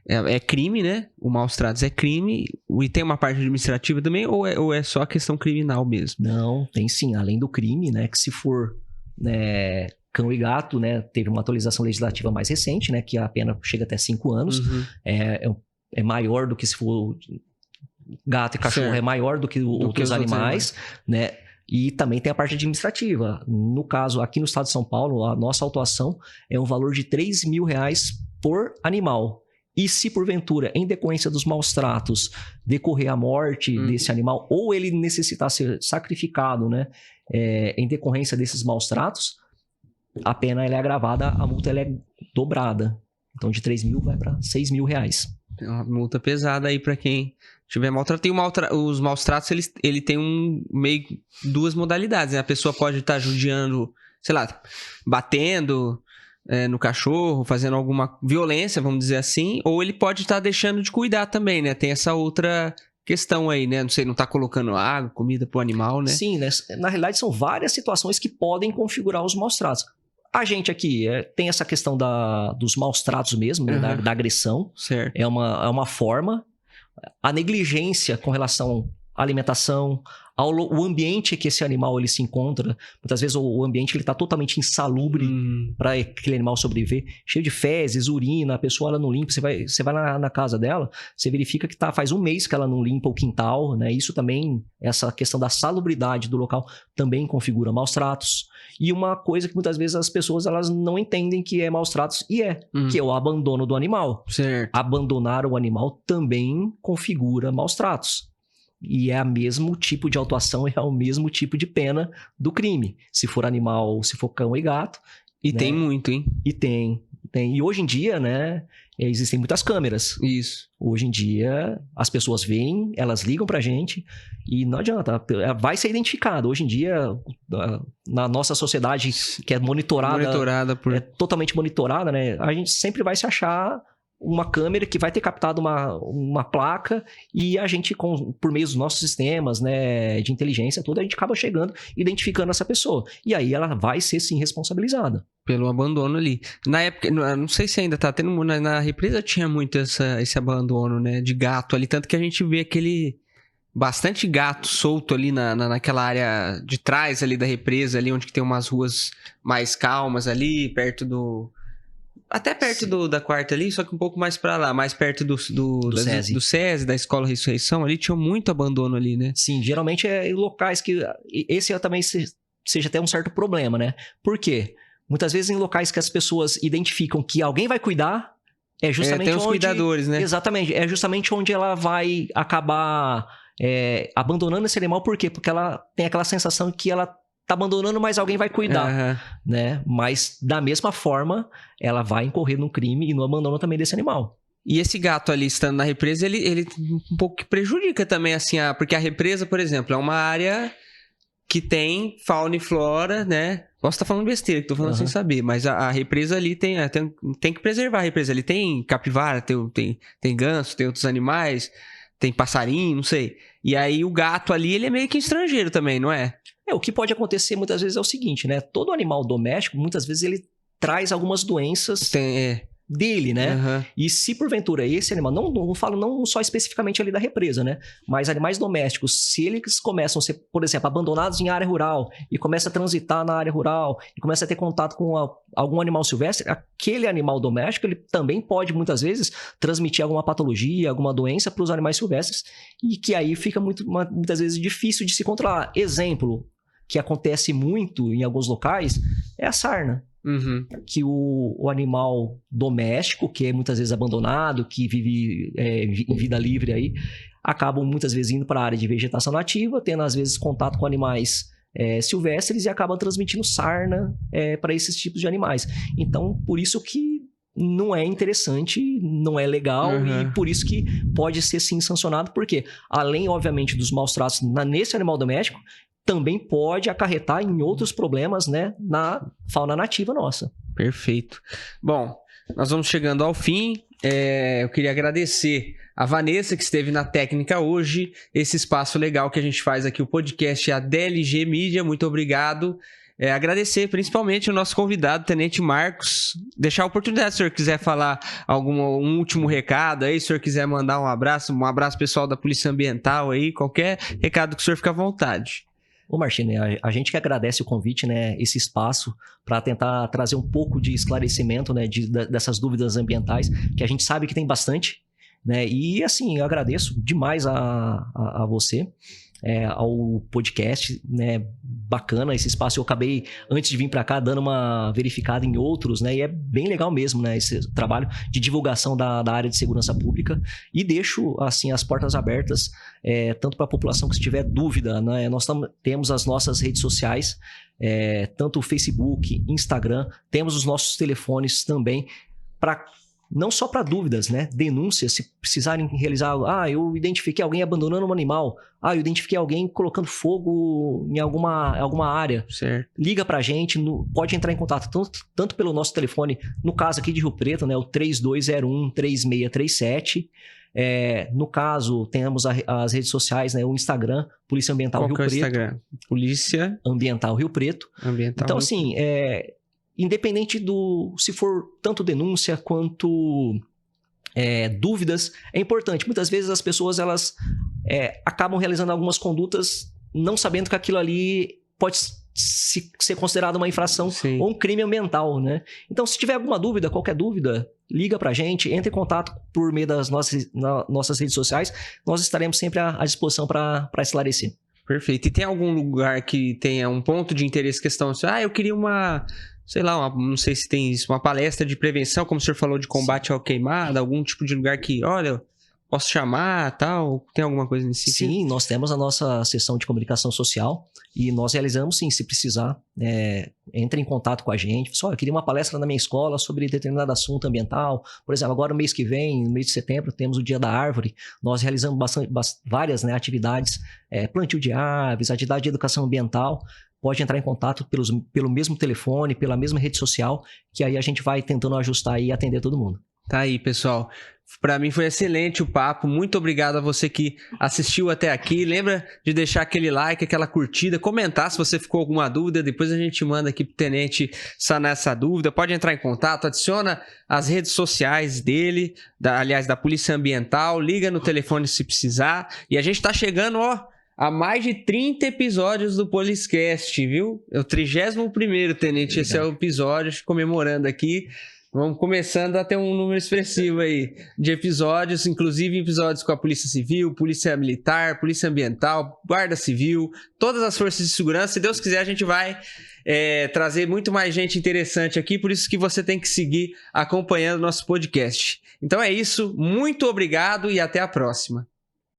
é crime, né? O maus tratos é crime e tem uma parte administrativa também ou é só questão criminal mesmo? Não, tem sim, além do crime, né, que se for, né, cão e gato, né, teve uma atualização legislativa mais recente, né, que a pena chega até 5 anos, é maior do que se for gato e cachorro, é maior do que os animais, né? E também tem a parte administrativa. No caso, aqui no estado de São Paulo, a nossa autuação é um valor de R$3.000 por animal. E se porventura, em decorrência dos maus tratos, decorrer a morte desse animal, ou ele necessitar ser sacrificado, né, em decorrência desses maus tratos, a pena ela é agravada, a multa ela é dobrada. Então, de 3.000 vai para R$6.000. É uma multa pesada aí pra quem tiver maltrato. Os maus tratos, ele tem meio duas modalidades, né? A pessoa pode estar judiando, sei lá, batendo no cachorro, fazendo alguma violência, vamos dizer assim, ou ele pode estar deixando de cuidar também, né? Tem essa outra questão aí, né? Não sei, não tá colocando água, comida pro animal, né? Sim, né? Na realidade são várias situações que podem configurar os maus tratos. A gente aqui tem essa questão dos maus tratos mesmo, da agressão. Certo. É uma forma. A negligência com relação à alimentação, ao ambiente que esse animal ele se encontra. Muitas vezes o ambiente está totalmente insalubre para aquele animal sobreviver. Cheio de fezes, urina, a pessoa ela não limpa. Você vai na casa dela, você verifica que faz um mês que ela não limpa o quintal, né? Isso também, essa questão da salubridade do local também configura maus tratos. E uma coisa que muitas vezes as pessoas elas não entendem que é maus tratos que é o abandono do animal. Certo. Abandonar o animal também configura maus tratos. E é o mesmo tipo de autuação, é o mesmo tipo de pena do crime. Se for animal, se for cão e gato. E né? Tem muito, hein? E tem. E hoje em dia, né, existem muitas câmeras. Isso. Hoje em dia, as pessoas veem, elas ligam pra gente e não adianta, vai ser identificado. Hoje em dia, na nossa sociedade que é monitorada é totalmente monitorada, né, a gente sempre vai se achar uma câmera que vai ter captado uma placa e a gente, por meio dos nossos sistemas, né, de inteligência toda, a gente acaba chegando, identificando essa pessoa. E aí ela vai ser, sim, responsabilizada. Pelo abandono ali. Na época, não sei se ainda tá tendo, na represa tinha muito esse abandono, né, de gato ali, tanto que a gente vê bastante gato solto ali naquela área de trás ali da represa, ali onde que tem umas ruas mais calmas ali, até perto da quarta ali, só que um pouco mais pra lá, mais perto do SESI, da Escola Ressurreição, ali tinha muito abandono ali, né? Sim, geralmente é em locais que... Esse também seja até um certo problema, né? Por quê? Muitas vezes em locais que as pessoas identificam que alguém vai cuidar, é justamente tem os cuidadores, né? Exatamente, é justamente onde ela vai acabar abandonando esse animal. Por quê? Porque ela tem aquela sensação que ela tá abandonando, mas alguém vai cuidar, né? Mas, da mesma forma, ela vai incorrer no crime e no abandono também desse animal. E esse gato ali, estando na represa, ele um pouco que prejudica também, assim, porque a represa, por exemplo, é uma área que tem fauna e flora, né? Posso estar falando besteira, que tô falando sem saber, mas a represa ali tem que preservar a represa. Ali tem capivara, tem ganso, tem outros animais, tem passarinho, não sei. E aí o gato ali, ele é meio que estrangeiro também, não é? O que pode acontecer muitas vezes é o seguinte, né? Todo animal doméstico, muitas vezes, ele traz algumas doenças dele, né? E se porventura esse animal, não falo não só especificamente ali da represa, né? Mas animais domésticos, se eles começam a ser, por exemplo, abandonados em área rural e começam a transitar na área rural e começam a ter contato com algum animal silvestre, aquele animal doméstico, ele também pode muitas vezes transmitir alguma patologia, alguma doença para os animais silvestres e que aí fica muitas vezes difícil de se controlar. Exemplo que acontece muito em alguns locais é a sarna. Uhum. Que o animal doméstico, que é muitas vezes abandonado, que vive em vida livre aí, acabam muitas vezes indo para a área de vegetação nativa, tendo às vezes contato com animais silvestres e acabam transmitindo sarna para esses tipos de animais. Então, por isso que não é interessante, não é legal e por isso que pode ser sim sancionado, porque além, obviamente, dos maus tratos nesse animal doméstico, também pode acarretar em outros problemas, né, na fauna nativa nossa. Perfeito. Bom, nós vamos chegando ao fim. Eu queria agradecer a Vanessa, que esteve na técnica hoje, esse espaço legal que a gente faz aqui, o podcast, a DLG Mídia, muito obrigado. Agradecer principalmente o nosso convidado, Tenente Marcos. Deixar a oportunidade, se o senhor quiser falar um último recado aí, se o senhor quiser mandar um abraço pessoal da Polícia Ambiental aí, qualquer recado que o senhor fique à vontade. Ô Martino, a gente que agradece o convite, né, esse espaço para tentar trazer um pouco de esclarecimento, né, dessas dúvidas ambientais, que a gente sabe que tem bastante, né, e assim, eu agradeço demais a você, ao podcast, né, bacana esse espaço. Eu acabei, antes de vir para cá, dando uma verificada em outros, né, e é bem legal mesmo, né, esse trabalho de divulgação da área de segurança pública, e deixo, assim, as portas abertas, tanto para a população que se tiver dúvida, né, nós temos as nossas redes sociais, tanto o Facebook, Instagram, temos os nossos telefones também, não só para dúvidas, né? Denúncias, se precisarem realizar... eu identifiquei alguém abandonando um animal. Eu identifiquei alguém colocando fogo em alguma área. Certo. Liga pra gente, pode entrar em contato tanto pelo nosso telefone, no caso aqui de Rio Preto, né? O 3201-3637. No caso, temos as redes sociais, né? O Instagram, Polícia Ambiental Rio Preto. Qual que é o Instagram? Polícia Ambiental Rio Preto. Então, assim... independente se for tanto denúncia quanto dúvidas, é importante. Muitas vezes as pessoas elas acabam realizando algumas condutas não sabendo que aquilo ali pode ser considerado uma infração Sim. ou um crime ambiental, né? Então, se tiver alguma dúvida, qualquer dúvida, liga pra gente, entre em contato por meio das nossas redes sociais. Nós estaremos sempre à disposição para esclarecer. Perfeito. E tem algum lugar que tenha um ponto de interesse, questão assim, eu queria não sei se tem isso, uma palestra de prevenção, como o senhor falou, de combate ao queimada, algum tipo de lugar que, posso chamar, tal, tem alguma coisa nesse sentido? Sim, nós temos a nossa seção de comunicação social e nós realizamos, sim, se precisar, entre em contato com a gente. Pessoal, eu queria uma palestra na minha escola sobre determinado assunto ambiental. Por exemplo, agora no mês que vem, no mês de setembro, temos o Dia da Árvore. Nós realizamos várias, né, atividades, plantio de árvores, atividade de educação ambiental. Pode entrar em contato pelo mesmo telefone, pela mesma rede social, que aí a gente vai tentando ajustar e atender todo mundo. Tá aí, pessoal. Para mim foi excelente o papo. Muito obrigado a você que assistiu até aqui. Lembra de deixar aquele like, aquela curtida, comentar se você ficou com alguma dúvida. Depois a gente manda aqui pro Tenente sanar essa dúvida. Pode entrar em contato, adiciona as redes sociais dele, da Polícia Ambiental. Liga no telefone se precisar. E a gente tá chegando, a mais de 30 episódios do Poliscast, viu? É o 31º, Tenente. Esse é o episódio, comemorando aqui. Vamos começando a ter um número expressivo aí de episódios, inclusive episódios com a Polícia Civil, Polícia Militar, Polícia Ambiental, Guarda Civil, todas as forças de segurança. Se Deus quiser, a gente vai trazer muito mais gente interessante aqui, por isso que você tem que seguir acompanhando o nosso podcast. Então é isso, muito obrigado e até a próxima.